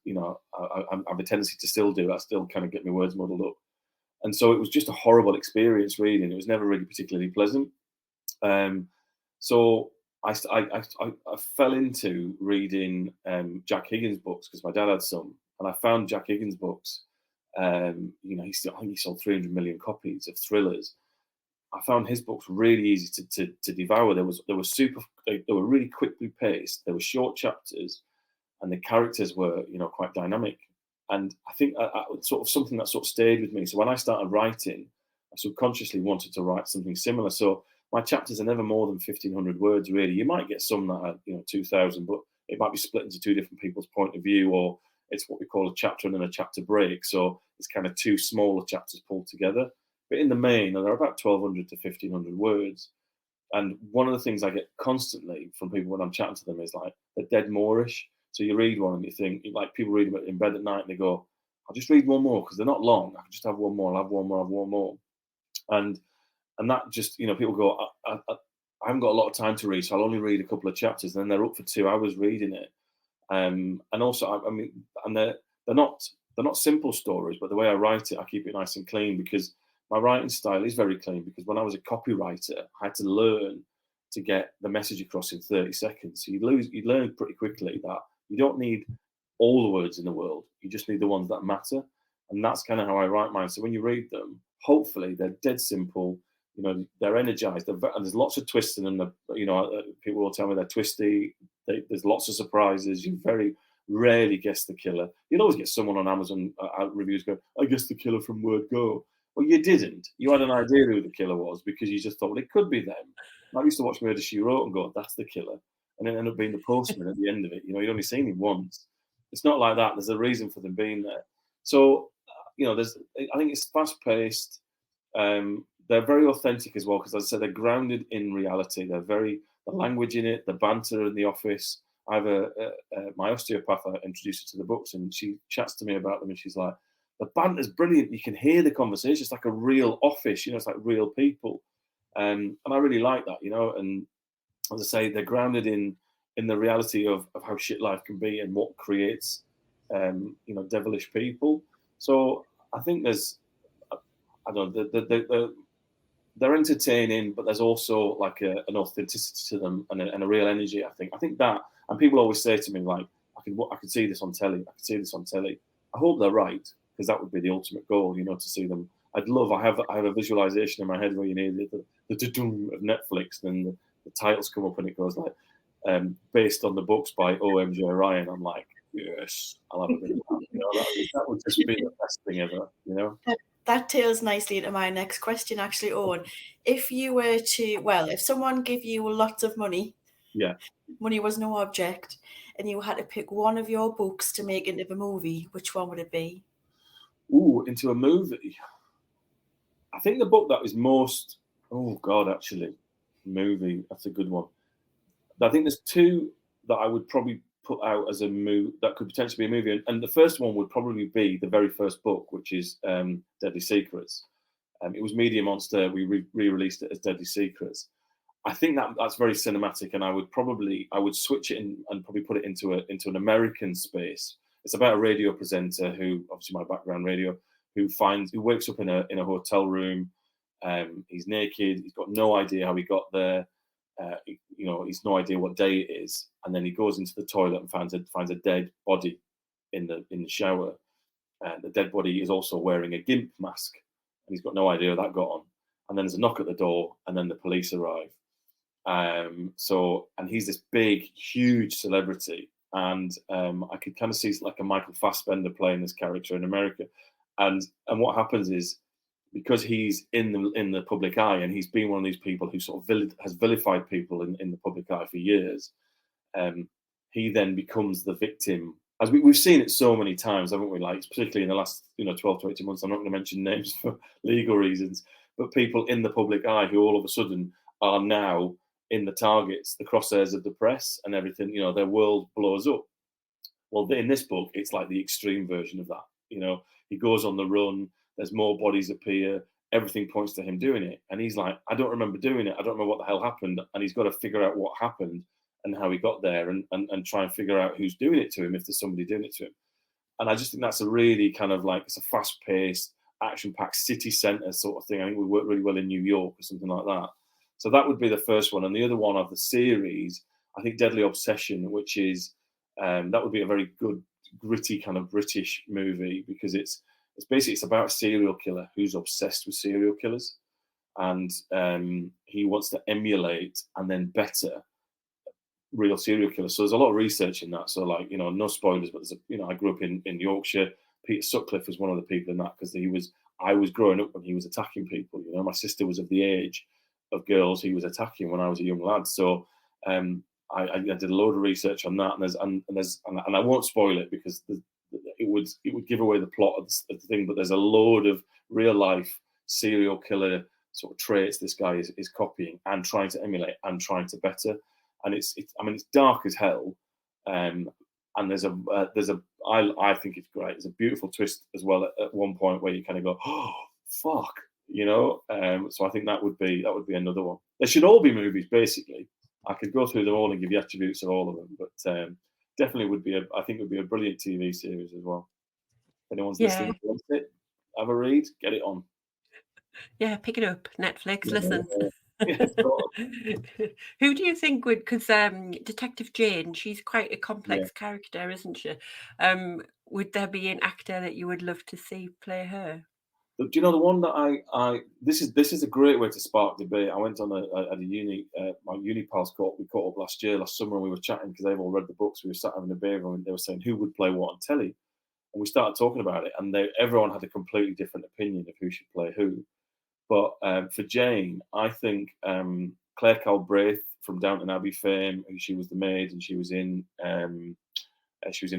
have a tendency to still do. I still kind of get my words muddled up. And so it was just a horrible experience reading. It was never really particularly pleasant. So I fell into reading Jack Higgins books because my dad had some, and I found Jack Higgins books. I think he sold 300 million copies of thrillers. I found his books really easy to devour. They were really quickly paced. There were short chapters, and the characters were quite dynamic. And I think sort of something that sort of stayed with me. So when I started writing, I subconsciously wanted to write something similar. So my chapters are never more than 1,500 words, really. You might get some that are 2,000, but it might be split into 2 different people's point of view, or it's what we call a chapter and then a chapter break. So it's kind of 2 smaller chapters pulled together. But in the main, they're about 1,200 to 1,500 words. And one of the things I get constantly from people when I'm chatting to them is like, they're dead moreish. So you read one and you think, like, people read them in bed at night and they go, I'll just read one more because they're not long. I can just have one more, I'll have one more, I'll have one more. And that just, people go, I haven't got a lot of time to read, so I'll only read a couple of chapters. And then they're up for 2 hours reading it. And also, and they're not simple stories, but the way I write it, I keep it nice and clean, because my writing style is very clean. Because when I was a copywriter, I had to learn to get the message across in 30 seconds. So you'd learn pretty quickly that you don't need all the words in the world. You just need the ones that matter. And that's kind of how I write mine. So when you read them, hopefully they're dead simple. They're energized. And there's lots of twists in them. People will tell me they're twisty. There's lots of surprises. You very rarely guess the killer. You'd always get someone on Amazon reviews go, I guessed the killer from word go. Well, you didn't. You had an idea who the killer was because you just thought, well, it could be them. I used to watch Murder, She Wrote and go, that's the killer. And then end up being the postman at the end of it. You'd only seen him once. It's not like that. There's a reason for them being there. So, I think it's fast-paced. They're very authentic as well, because as I said, they're grounded in reality. The language in it, the banter in the office. I have my osteopath, I introduced her to the books, and she chats to me about them, and she's like, the banter's brilliant. You can hear the conversation. It's like a real office, it's like real people. And I really like that, and as I say, they're grounded in the reality of how shit life can be and what creates, devilish people. So I think there's, I don't know, they're entertaining, but there's also like an authenticity to them and a real energy. I think that, and people always say to me, like, I could see this on telly. I could see this on telly. I hope they're right, because that would be the ultimate goal, to see them. I have a visualization in my head where the da-dum of Netflix, and the titles come up and it goes like, based on the books by OMJ Ryan. I'm like, yes, I'll have a bit of that. That would just be the best thing ever. That tails nicely into my next question, actually, Owen. If you were to, if someone gave you lots of money, yeah, money was no object, and you had to pick one of your books to make into a movie, which one would it be? Ooh, into a movie. I think the book that is most, actually, movie, that's a good one. I think there's two that I would probably put out as a movie that could potentially be a movie. And the first one would probably be the very first book, which is Deadly Secrets. It was Media Monster. We re-released it as Deadly Secrets. I think that's very cinematic, and I would switch it and probably put it into an American space. It's about a radio presenter who, obviously my background radio, who wakes up in a hotel room. He's naked. He's got no idea how he got there. He's no idea what day it is, and then he goes into the toilet and finds a dead body in the shower. The dead body is also wearing a gimp mask, and he's got no idea how that got on. And then there's a knock at the door, and then the police arrive. And he's this big, huge celebrity, and I could kind of see like a Michael Fassbender playing this character in America. And what happens is, because he's in the public eye, and he's been one of these people who sort of has vilified people in the public eye for years, he then becomes the victim. As we've seen it so many times, haven't we? Like, particularly in the last 12 to 18 months. I'm not going to mention names for legal reasons, but people in the public eye who all of a sudden are now in the targets, the crosshairs of the press and everything. Their world blows up. Well, in this book, it's like the extreme version of that. He goes on the run. There's more bodies appear. Everything points to him doing it. And he's like, I don't remember doing it. I don't remember what the hell happened. And he's got to figure out what happened and how he got there, and try and figure out who's doing it to him, if there's somebody doing it to him. And I just think that's a really kind of like, it's a fast-paced, action-packed city centre sort of thing. I think we work really well in New York or something like that. So that would be the first one. And the other one of the series, I think Deadly Obsession, which is, that would be a very good, gritty kind of British movie, because it's about a serial killer who's obsessed with serial killers, and he wants to emulate and then better real serial killers. So there's a lot of research in that. So, like, no spoilers, but I grew up in Yorkshire. Peter Sutcliffe was one of the people in that, because I was growing up when he was attacking people. My sister was of the age of girls he was attacking when I was a young lad. So I did a load of research on that, and I won't spoil it, because it would give away the plot of the thing. But there's a load of real life serial killer sort of traits this guy is copying and trying to emulate and trying to better. And it's dark as hell. And I think it's great. There's a beautiful twist as well at one point where you kind of go, oh fuck, So I think that would be another one. They should all be movies, basically. I could go through them all and give you attributes of all of them, but definitely would be a brilliant TV series as well. If anyone's listening to it, have a read, get it on. Yeah, pick it up. Netflix, listen. Who do you think would, because Detective Jane, she's quite a complex character, isn't she? Would there be an actor that you would love to see play her? Do you know the one that this is a great way to spark debate. I went on at a uni, my uni pals we caught up last summer, and we were chatting because they've all read the books. We were sat having a beer, and they were saying who would play what on telly, and we started talking about it, and everyone had a completely different opinion of who should play who. But for Jane, I think Claire Calbraith from Downton Abbey fame, who she was the maid, and she was in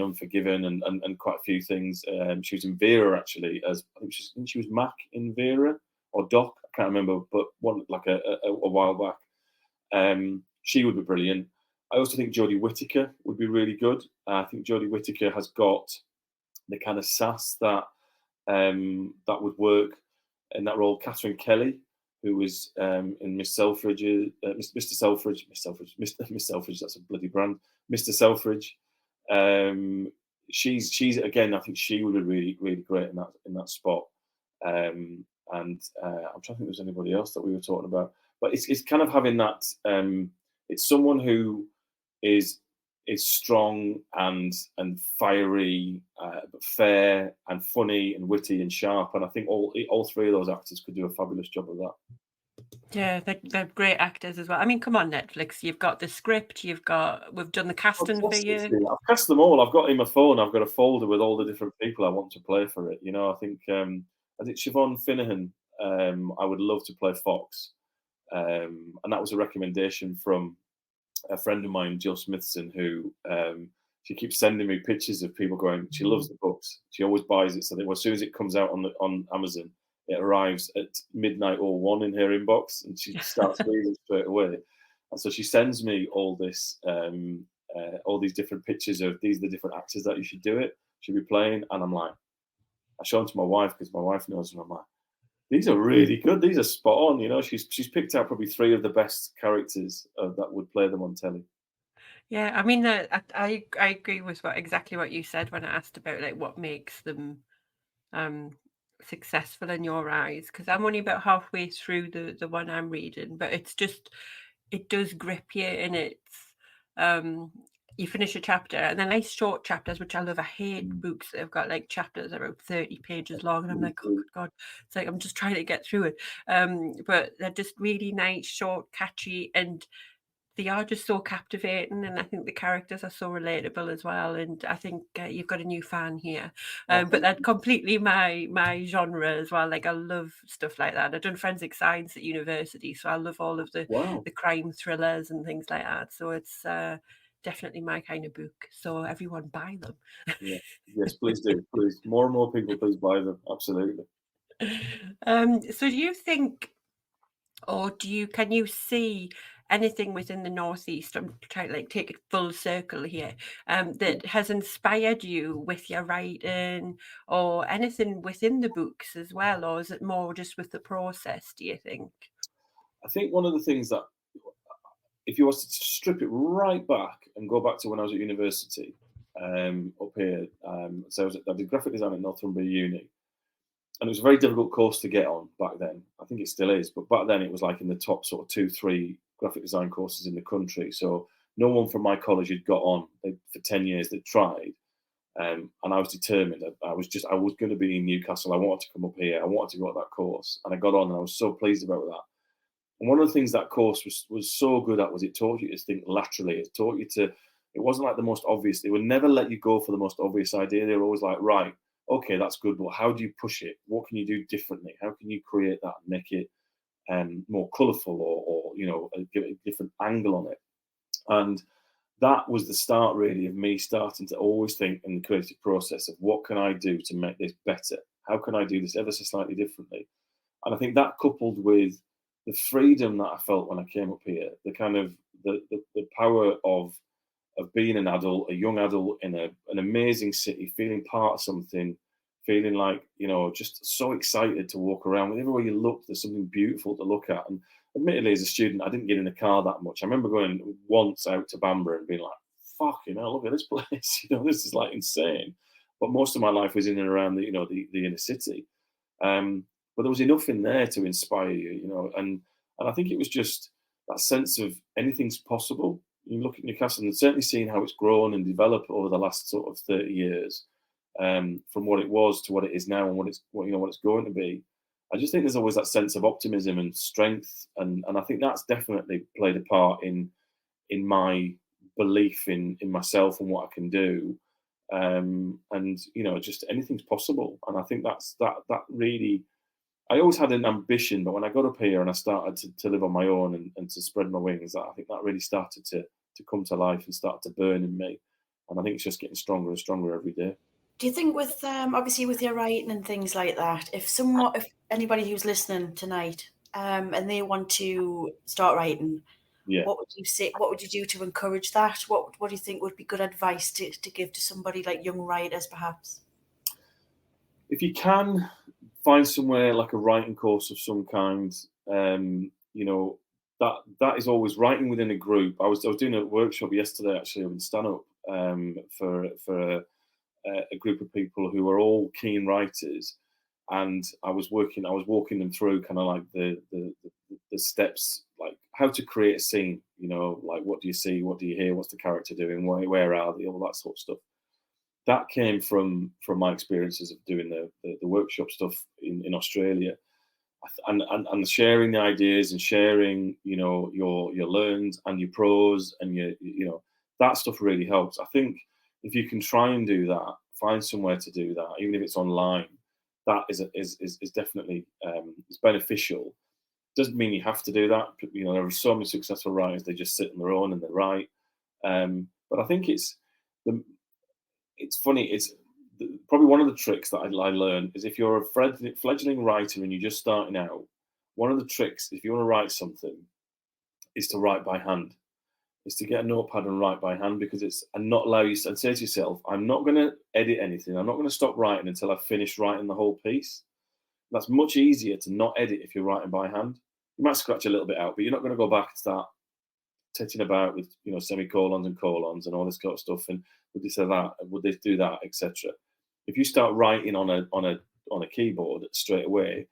Unforgiven and quite a few things. She was in Vera, actually, as I think she was Mac in Vera, or Doc, I can't remember, but one like a while back. She would be brilliant. I also think Jodie Whittaker would be really good. I think Jodie Whittaker has got the kind of sass that would work in that role. Catherine Kelly, who was in Miss Selfridge, Mr. Selfridge, Miss Selfridge, that's a bloody brand, Mr. Selfridge. She's again, I think she would be really, really great in that spot. And I'm trying to think there's anybody else that we were talking about, but it's kind of having that. It's someone who is is strong and fiery, but fair and funny and witty and sharp. And I think all three of those actors could do a fabulous job of that. Yeah, they're great actors as well. I mean, come on, Netflix, you've got the script, we've done the casting for you. I've cast them all. I've got in my phone. I've got a folder with all the different people I want to play for it. I think Siobhan Finnehan. I would love to play Fox, and that was a recommendation from a friend of mine, Jill Smithson, who she keeps sending me pictures of people going. She loves the books. She always buys it. So that as soon as it comes out on Amazon, it arrives at midnight or 1 in her inbox, and she starts reading straight away. And so she sends me all this, all these different pictures of these are the different actors that you should do it, should be playing. And I'm like, I show them to my wife because my wife knows them. I'm like, these are really good. These are spot on. She's picked out probably 3 of the best characters that would play them on telly. Yeah, I mean, I agree with exactly what you said when I asked about like what makes them successful in your eyes, because I'm only about halfway through the one I'm reading, but it does grip you, and you finish a chapter and then nice short chapters, which I love. I hate books that have got like chapters that are about 30 pages long, and I'm like, oh God, it's like I'm just trying to get through it. But they're just really nice, short, catchy, and they are just so captivating, and I think the characters are so relatable as well. And I think you've got a new fan here, but that's completely my genre as well. Like I love stuff like that. I've done forensic science at university, so I love all of the crime thrillers and things like that. So it's definitely my kind of book. So everyone buy them. Yeah. Yes, please do. Please, more and more people, please buy them. Absolutely. So do you think, or can you see anything within the Northeast? I'm trying to like take it full circle here, that has inspired you with your writing, or anything within the books as well, or is it more just with the process, do you think? I think one of the things that, if you was to strip it right back and go back to when I was at university, up here, so I did graphic design at Northumbria Uni, and it was a very difficult course to get on back then. I think it still is, but back then it was like in the top sort of 2-3 graphic design courses in the country. So no one from my college had got on. For 10 years they'd tried, and I was determined. I was going to be in Newcastle. I wanted to come up here. I wanted to go to that course, and I got on, and I was so pleased about that. And one of the things that course was so good at was it taught you to think laterally. It taught you to. It wasn't like the most obvious. They would never let you go for the most obvious idea. They were always like, right, okay, that's good, but how do you push it? What can you do differently? How can you create that and make it more colourful, or give it a different angle on it? And that was the start, really, of me starting to always think in the creative process of what can I do to make this better? How can I do this ever so slightly differently? And I think that, coupled with the freedom that I felt when I came up here, the kind of the power of being an adult, a young adult in an amazing city, feeling part of something, feeling like, just so excited to walk around. Everywhere you look, there's something beautiful to look at. And admittedly, as a student, I didn't get in a car that much. I remember going once out to Bamburgh and being like, fucking hell, look at this place. This is like insane. But most of my life was in and around the inner city. But there was enough in there to inspire you, and I think it was just that sense of anything's possible. You look at Newcastle and certainly seeing how it's grown and developed over the last sort of 30 years, from what it was to what it is now and what it's going to be. I just think there's always that sense of optimism and strength, and I think that's definitely played a part in my belief in myself and what I can do, and just anything's possible. And I think that really. I always had an ambition, but when I got up here and I started to live on my own and to spread my wings, I think that really started to come to life and start to burn in me. And I think it's just getting stronger and stronger every day. Do you think with obviously with your writing and things like that, if anybody who's listening tonight and they want to start writing, what would you say? What would you do to encourage that? What do you think would be good advice to give to somebody like young writers, perhaps? If you can find somewhere like a writing course of some kind, that is always writing within a group. I was doing a workshop yesterday actually in stand-up for a group of people who are all keen writers, and I was walking them through kind of like the steps, like how to create a scene, like what do you see, what do you hear, what's the character doing, where are they, all that sort of stuff. That came from my experiences of doing the workshop stuff in Australia, and sharing the ideas and sharing, your learns and your pros and that stuff really helps. I think if you can try and do that, find somewhere to do that, even if it's online, that is definitely it's beneficial. Doesn't mean you have to do that. There are so many successful writers, they just sit on their own and they write. But I think it's funny. It's probably one of the tricks that I learned is if you're a fledgling writer and you're just starting out, one of the tricks, if you want to write something, is to write by hand. Is to get a notepad and write by hand, because and not allow you and say to yourself, I'm not going to edit anything. I'm not going to stop writing until I've finished writing the whole piece. That's much easier to not edit if you're writing by hand. You might scratch a little bit out, but you're not going to go back and start titting about with semicolons and colons and all this kind of stuff. And would they say that? Would they do that, etc. If you start writing on a keyboard straight away,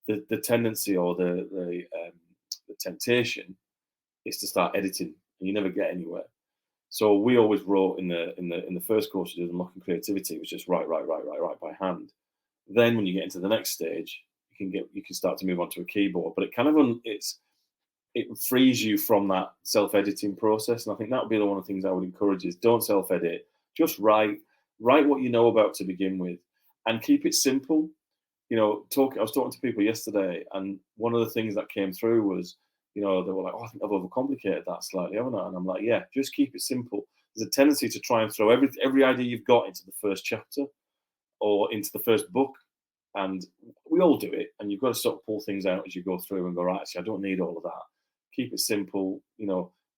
the tendency or the temptation is to start editing, and you never get anywhere. So we always wrote in the first course we did, Unlocking Creativity, it was just write by hand. Then when you get into the next stage, you can start to move on to a keyboard, but it kind of it frees you from that self-editing process. And I think that would be one of the things I would encourage is don't self-edit, just write what you know about to begin with, and keep it simple. I was talking to people yesterday, and one of the things that came through was, they were like, oh, I think I've overcomplicated that slightly, haven't I? And I'm like, yeah, just keep it simple. There's a tendency to try and throw every idea you've got into the first chapter or into the first book. And we all do it. And you've got to sort of pull things out as you go through and go, right, actually, I don't need all of that. Keep it simple.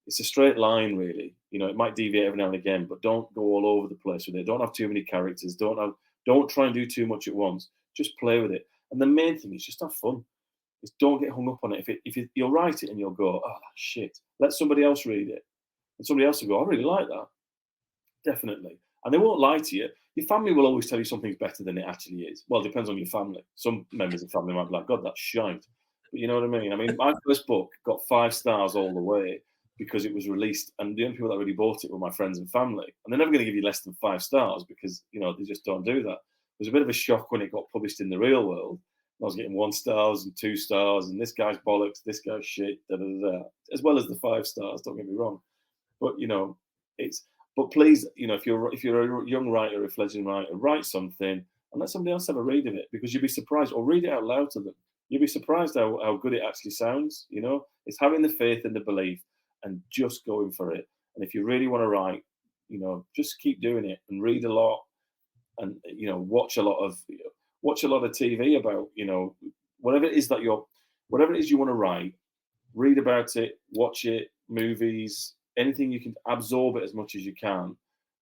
It's a straight line, really. It might deviate every now and again, but don't go all over the place with it. Don't have too many characters. Don't try and do too much at once. Just play with it. And the main thing is just have fun. Just don't get hung up on it. If you'll write it and you'll go, oh, that's shit. Let somebody else read it. And somebody else will go, I really like that. Definitely. And they won't lie to you. Your family will always tell you something's better than it actually is. Well, it depends on your family. Some members of family might be like, God, that's shite. But you know what I mean? I mean, my first book got 5 stars all the way because it was released. And the only people that really bought it were my friends and family. And they're never going to give you less than 5 stars because, they just don't do that. It was a bit of a shock when it got published in the real world. I was getting 1 stars and 2 stars, and this guy's bollocks, this guy's shit, as well as the 5 stars. Don't get me wrong, but But please, if you're a young writer, a fledgling writer, write something and let somebody else have a read of it, because you'll be surprised, or read it out loud to them. You'll be surprised how good it actually sounds. It's having the faith and the belief and just going for it. And if you really want to write, just keep doing it and read a lot, and watch a lot of TV about whatever it is you want to write. Read about it, watch it, movies, anything you can, absorb it as much as you can,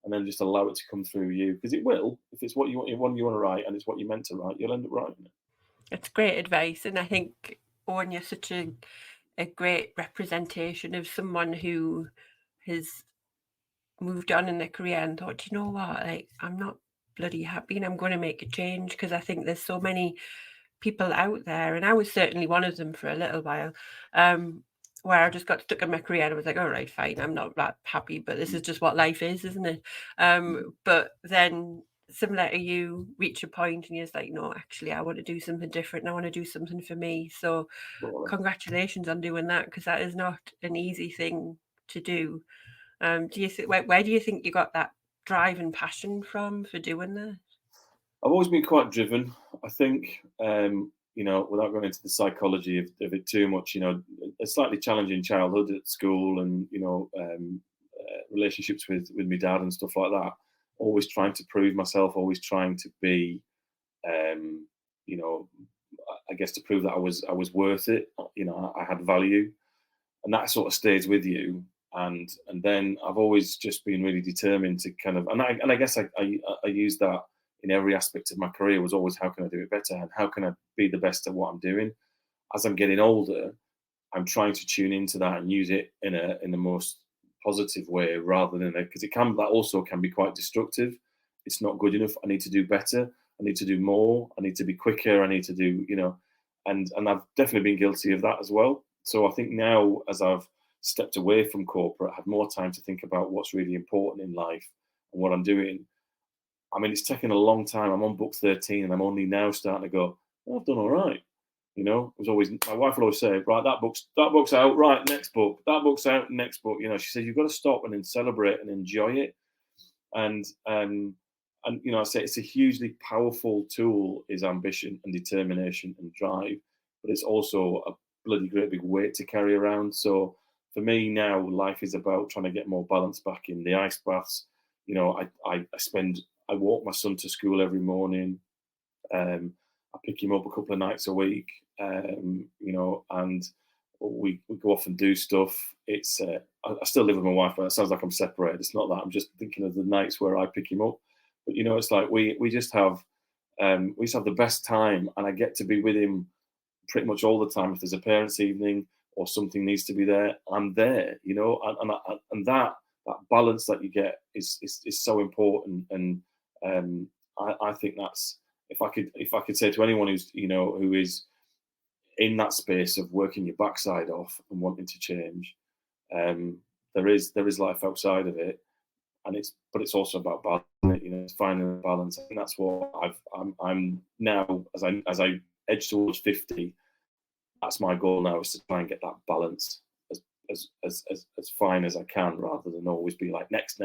and then just allow it to come through you, because it will. If it's what you want to write and it's what you meant to write, you'll end up writing it. It's great advice, and I think, Owen, you're such a great representation of someone who has moved on in their career and thought, you know what, like, I'm not bloody happy and I'm going to make a change, because I think there's so many people out there, and I was certainly one of them for a little while, where I just got stuck in my career and I was like, all right, fine, I'm not that happy, but this is just what life is, isn't it? But then, similar to you, reach a point and you're just like, no, actually, I want to do something different, and I want to do something for me. So congratulations on doing that, because that is not an easy thing to do. Do you where do you think you got that drive and passion from for doing that? I've always been quite driven. I think, without going into the psychology of it too much, a slightly challenging childhood at school, and relationships with my dad and stuff like that. Always trying to prove myself. Always trying to be, I guess, to prove that I was worth it. I had value, and that sort of stays with you. And then I've always just been really determined to kind of, and I guess I use that in every aspect of my career, was always, how can I do it better, and how can I be the best at what I'm doing? As I'm getting older, I'm trying to tune into that and use it in a most positive way, rather than, because that also can be quite destructive. It's not good enough. I need to do better. I need to do more. I need to be quicker. I need to do, and I've definitely been guilty of that as well. So I think now, as I've stepped away from corporate, I had more time to think about what's really important in life and what I'm doing. I mean, it's taken a long time. I'm on book 13, and I'm only now starting to go, oh, I've done all right. You know, it was always, my wife would always say, right, that book's out, right, next book, that book's out, next book. You know, she said, you've got to stop and then celebrate and enjoy it. And you know, I say it's a hugely powerful tool, is ambition and determination and drive, but it's also a bloody great big weight to carry around. So for me now, life is about trying to get more balance back in the ice baths. You know, I walk my son to school every morning. I pick him up a couple of nights a week, you know, and we go off and do stuff. It's I still live with my wife, but it sounds like I'm separated. It's not that. I'm just thinking of the nights where I pick him up. But you know, it's like we just have the best time, and I get to be with him pretty much all the time. If there's a parents' evening or something needs to be there, I'm there. You know, and that balance that you get is so important. And I think that's, if I could say to anyone who's, you know, who is in that space of working your backside off and wanting to change, there is life outside of it, and it's also about balance. You know, it's finding a balance, and that's what I'm now, as I edge towards 50. That's my goal now, is to try and get that balance as fine as I can, rather than always be like next.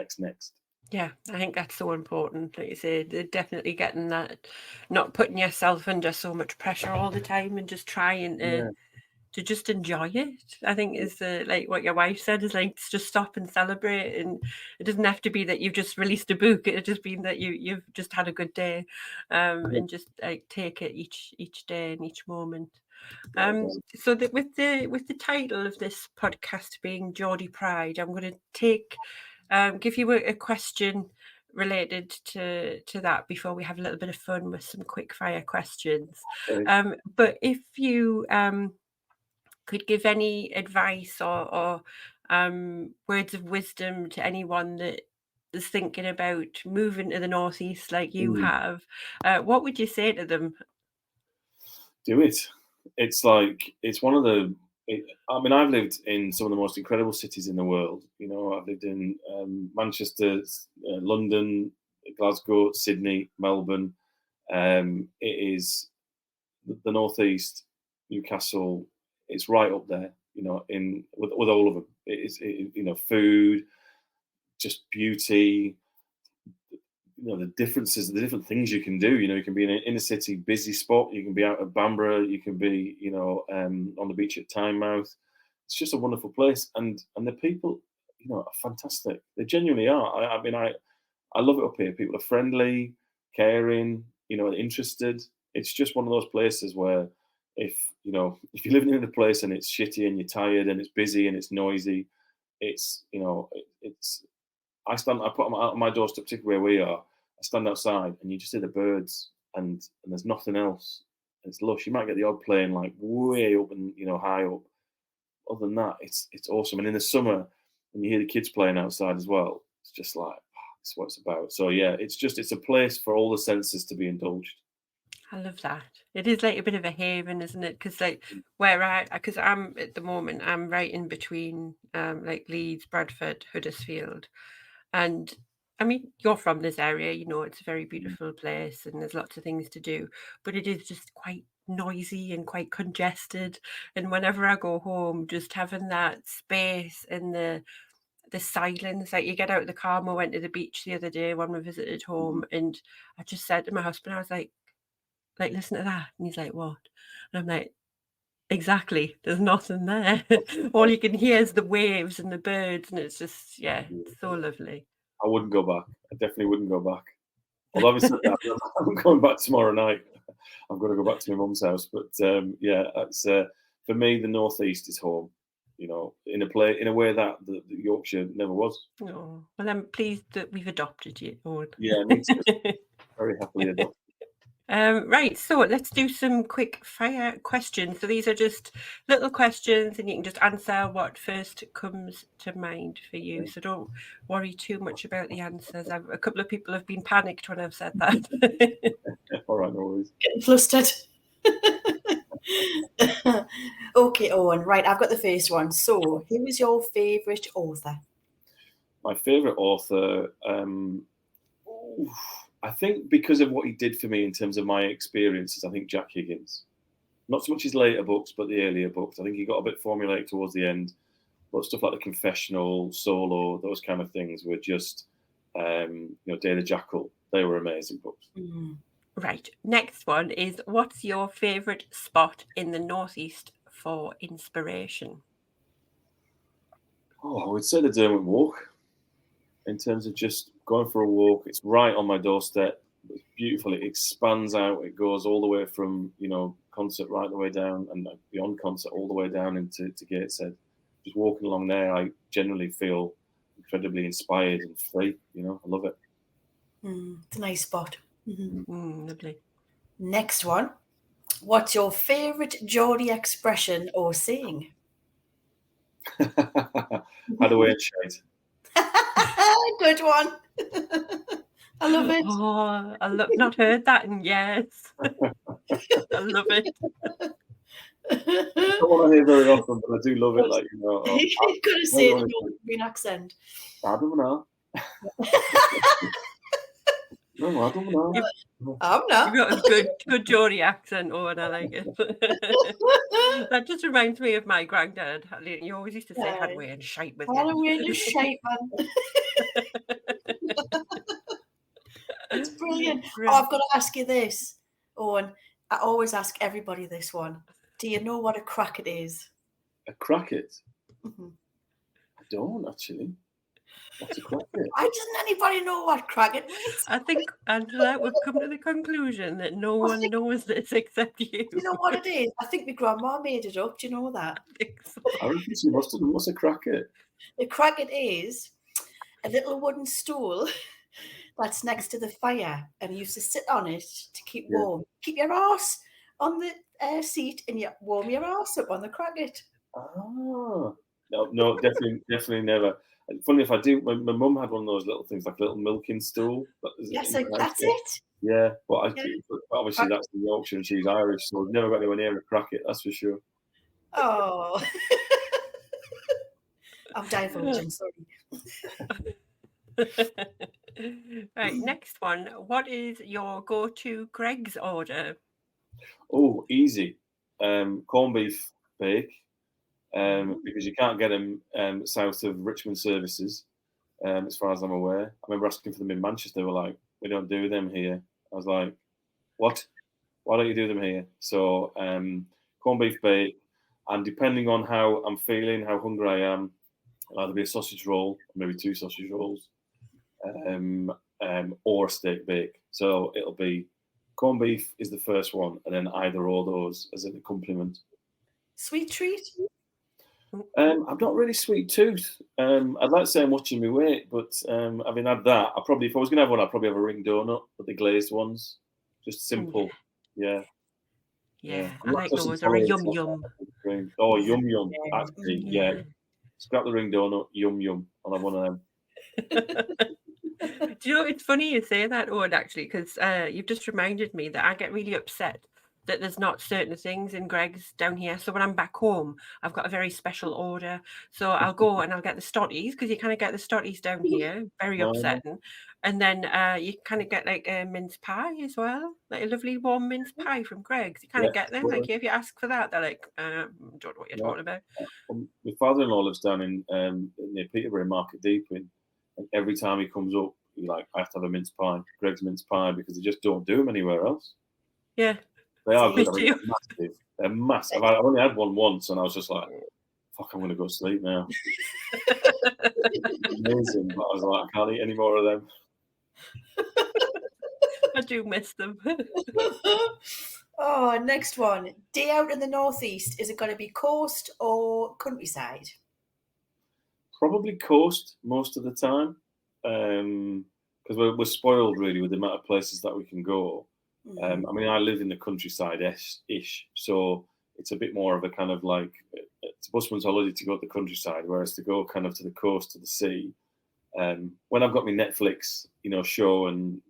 Yeah, I think that's so important. Like you say, they're definitely getting that, not putting yourself under so much pressure all the time, and just trying to just enjoy it. I think is like what your wife said, is like, just stop and celebrate. And it doesn't have to be that you've just released a book. It just mean that you've just had a good day, and just like take it each day and each moment. So that with the title of this podcast being Geordie Pride, I'm going to give you a question related to that before we have a little bit of fun with some quick fire questions. But if you could give any advice or words of wisdom to anyone that is thinking about moving to the northeast like you have, what would you say to them? Do it. It's like, it's one of the. I mean, I've lived in some of the most incredible cities in the world. You know, I've lived in Manchester, London, Glasgow, Sydney, Melbourne. It is the northeast, Newcastle. It's right up there. You know, with all of them. You know, food, just beauty. You know, the differences, the different things you can do. You know, you can be in an inner city busy spot, you can be out at Bamborough, you can be, you know, on the beach at Tynemouth. It's just a wonderful place, and the people, you know, are fantastic. They genuinely are. I mean, I love it up here. People are friendly, caring, you know, interested. It's just one of those places where, if you're living in a place and it's shitty and you're tired and it's busy and it's noisy, it's, you know, it's. I put them out on my doorstep, particularly where we are. I stand outside and you just hear the birds, and there's nothing else. It's lush. You might get the odd plane like way up and, you know, high up. Other than that, it's awesome. And in the summer, when you hear the kids playing outside as well, it's just like, it's what it's about. So yeah, it's a place for all the senses to be indulged. I love that. It is like a bit of a haven, isn't it? Because like because I'm at the moment, I'm right in between like Leeds, Bradford, Huddersfield. And I mean, you're from this area, you know, it's a very beautiful place and there's lots of things to do, but it is just quite noisy and quite congested. And whenever I go home, just having that space and the silence, like you get out of the car. We went to the beach the other day when we visited home, and I just said to my husband, I was like, listen to that. And he's like, what? And I'm like, exactly, there's nothing there. All you can hear is the waves and the birds, and it's just, yeah, it's so lovely. I wouldn't go back. I definitely wouldn't go back. Although having said that, I'm going back tomorrow night. I'm going to go back to my mum's house. But yeah, that's for me, the northeast is home. You know, in a way that the Yorkshire never was. Oh, well, I'm pleased that we've adopted you, Owen. Yeah, me too. Very happily adopted. Right, so let's do some quick fire questions. So these are just little questions, and you can just answer what first comes to mind for you. So don't worry too much about the answers. A couple of people have been panicked when I've said that. All right, no worries. Getting flustered. Okay, Owen, right, I've got the first one. So, who is your favourite author? My favourite author, I think because of what he did for me in terms of my experiences, I think Jack Higgins. Not so much his later books, but the earlier books. I think he got a bit formulaic towards the end. But stuff like The Confessional, Solo, those kind of things were just, Day the Jackal. They were amazing books. Right. Next one is, what's your favourite spot in the Northeast for inspiration? Oh, I would say the Derwent Walk. In terms of just going for a walk, it's right on my doorstep. It's beautiful. It expands out. It goes all the way from concert right the way down, and beyond concert all the way down into Gateshead. Just walking along there, I generally feel incredibly inspired and free. I love it. It's a nice spot. Lovely. Next one. What's your favourite Geordie expression or saying? Had a way shade. Good one. I love it. Oh, not heard that in years. I love it. I don't want to hear very often, but I do love it. You could have said it in your European accent. I don't know. No, I don't know. I'm not. You've got a good Geordie accent, Owen. I like it. That just reminds me of my granddad. You always used to say "had way and shite" with Had a you. way to shite, man. It's brilliant. Oh, I've got to ask you this, Owen. I always ask everybody this one. Do you know what a cracket is? A cracket? I don't actually. What's a cracket? Why doesn't anybody know what cracket means? I think, Angela, we've come to the conclusion that no one knows this except you. Do you know what it is? I think my grandma made it up. Do you know that? I think so. I reckon she must have. What's a cracket? The cracket is a little wooden stool that's next to the fire, and you used to sit on it to keep warm. Keep your arse on the seat, and you warm your arse up on the cracket. Oh, no, definitely never. Funny if I do. My mum had one of those little things, like a little milking stool. Yes, that's it. Yeah, but obviously that's in Yorkshire and she's Irish, so we've never got anywhere near a cracket. That's for sure. Oh, I'm divulging. Sorry. Right, next one. What is your go-to Greggs order? Oh, easy. Corned beef bake. Because you can't get them south of Richmond Services, as far as I'm aware. I remember asking for them in Manchester. They were like, "We don't do them here." I was like, "What? Why don't you do them here?" So corned beef bake, and depending on how I'm feeling, how hungry I am, it'll either be a sausage roll, maybe 2 sausage rolls, or a steak bake. So it'll be corned beef is the first one, and then either or those as an accompaniment. Sweet treat? I'm not really sweet tooth. I'd like to say I'm watching my weight, but having had that, if I was going to have one, I'd probably have a ring donut, but the glazed ones, just simple. Yeah, I like those. Or a yum yum. Oh, yum yum. Actually, yeah. Scrap the ring donut, yum yum. I'll have one of them. Do you know, it's funny you say that, Owen, actually, because you've just reminded me that I get really upset that there's not certain things in Greggs down here. So when I'm back home, I've got a very special order. So I'll go and I'll get the stotties, because you kind of get the stotties down here. Very upsetting. And then you kind of get like a mince pie as well, like a lovely warm mince pie from Greggs. You kind of get them. Like if you ask for that, they're like, don't know what you're talking about. My father-in-law lives down in near Peterborough, Market Deeping, and every time he comes up, I have to have a mince pie, Greggs mince pie, because they just don't do them anywhere else. Yeah. They are good. They're massive. They're massive. I've only had one once, and I was just like, "Fuck, I'm going to go to sleep now." Amazing, but I was like, I can't eat any more of them. I do miss them. Oh, next one. Day out in the northeast. Is it going to be coast or countryside? Probably coast most of the time, because we're spoiled really with the amount of places that we can go. I mean, I live in the countryside-ish, so it's a bit more of a kind of like, it's a busman's holiday to go to the countryside, whereas to go kind of to the coast, to the sea. When I've got my Netflix, show and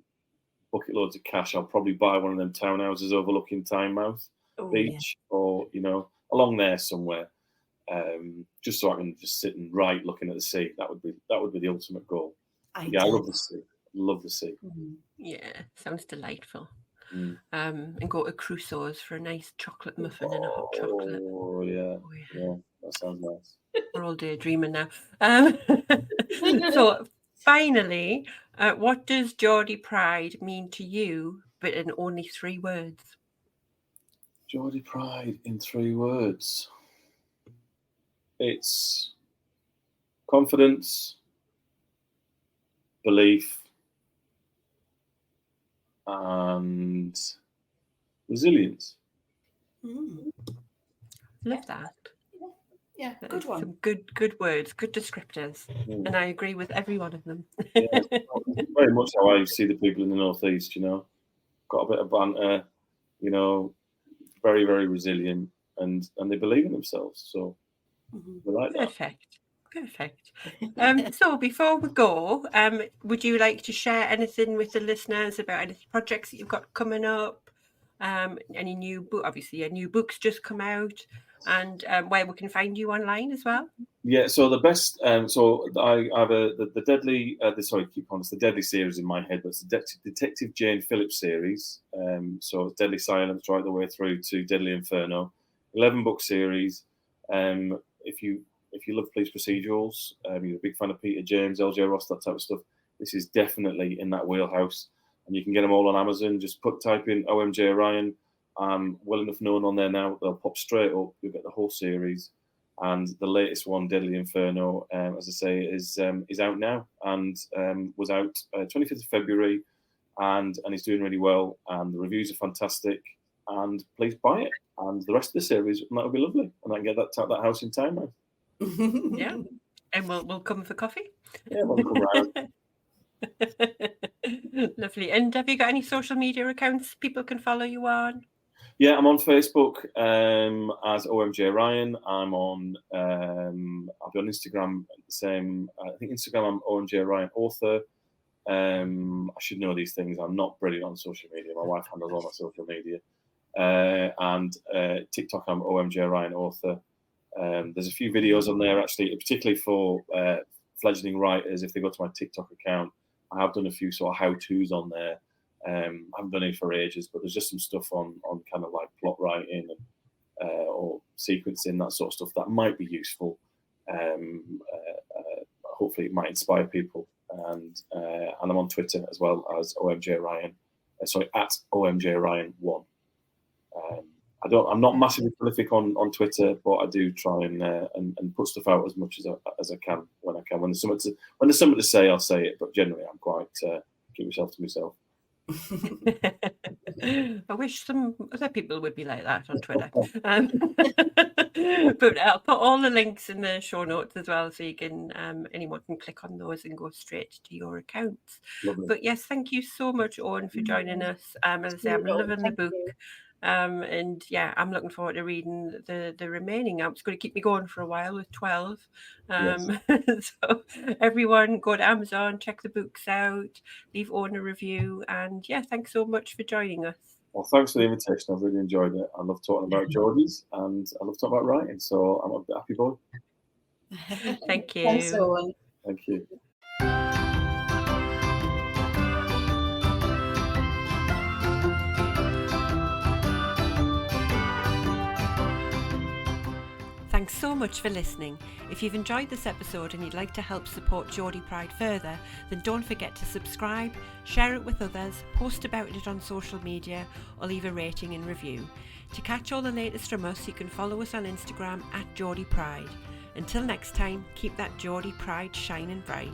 bucket loads of cash, I'll probably buy one of them townhouses overlooking Tynemouth Beach, or, along there somewhere, just so I can just sit and write, looking at the sea. That would be the ultimate goal. Yeah, I love the sea. Love the sea. Yeah, sounds delightful. Mm. And go to Crusoe's for a nice chocolate muffin and a hot chocolate. Oh yeah, that sounds nice. We're all daydreaming now. So finally, what does Geordie Pride mean to you, but in only 3 words? Geordie Pride in 3 words. It's confidence, belief, and resilience. Love that. Yeah, good one. Some good words, good descriptors, and I agree with every one of them. Yeah, very much how I see the people in the Northeast. Got a bit of banter. Very, very resilient, and they believe in themselves. So we like that. Perfect. So before we go, would you like to share anything with the listeners about any projects that you've got coming up? Any new book? Obviously, new book's just come out, and where we can find you online as well. Yeah. So the best. So I have the Deadly. The Deadly series in my head, but it's the Detective Jane Phillips series. So it's Deadly Silence right the way through to Deadly Inferno, 11-book series. If you love police procedurals, you're a big fan of Peter James, LJ Ross, that type of stuff, this is definitely in that wheelhouse. And you can get them all on Amazon. Just type in OMJ Ryan. I'm well enough known on there now. They'll pop straight up. You'll get the whole series. And the latest one, Deadly Inferno, as I say, is out now and was out 25th of February, and is doing really well. And the reviews are fantastic. And please buy it. And the rest of the series, and that would be lovely. And I can get that house in time now. Yeah, and we'll come for coffee. Yeah, we'll come round. Lovely. And have you got any social media accounts people can follow you on? Yeah, I'm on Facebook as OMJ Ryan. I'm on I'll be on Instagram the same. I think Instagram I'm OMJ Ryan author. I should know these things. I'm not brilliant on social media. My wife handles all my social media. And TikTok I'm OMJ Ryan author. There's a few videos on there actually, particularly for fledgling writers. If they go to my TikTok account, I have done a few sort of how-tos on there. I haven't done it for ages, but there's just some stuff on kind of like plot writing and or sequencing, that sort of stuff that might be useful. Hopefully it might inspire people. And I'm on Twitter as well as OMJ Ryan. At OMJ Ryan 1. I'm not massively prolific on Twitter, but I do try and put stuff out as much as I can when I can. When there's something to say, I'll say it. But generally, I'm quite keep myself to myself. I wish some other people would be like that on Twitter. But I'll put all the links in the show notes as well, so you can anyone can click on those and go straight to your accounts. Lovely. But yes, thank you so much, Owen, for joining us. As I say, I'm loving the book. And yeah, I'm looking forward to reading the remaining. It's going to keep me going for a while with 12. Yes. So everyone go to Amazon, check the books out, leave Owen a review, and yeah, thanks so much for joining us. Well, thanks for the invitation. I've really enjoyed it. I love talking about Geordies, and I love talking about writing, so I'm a happy boy. Thank you. Thanks, Owen. Thank you. Thanks so much for listening. If you've enjoyed this episode and you'd like to help support Geordie Pride further, then don't forget to subscribe, share it with others, post about it on social media, or leave a rating and review. To catch all the latest from us, you can follow us on Instagram at Geordie Pride. Until next time, keep that Geordie Pride shining bright.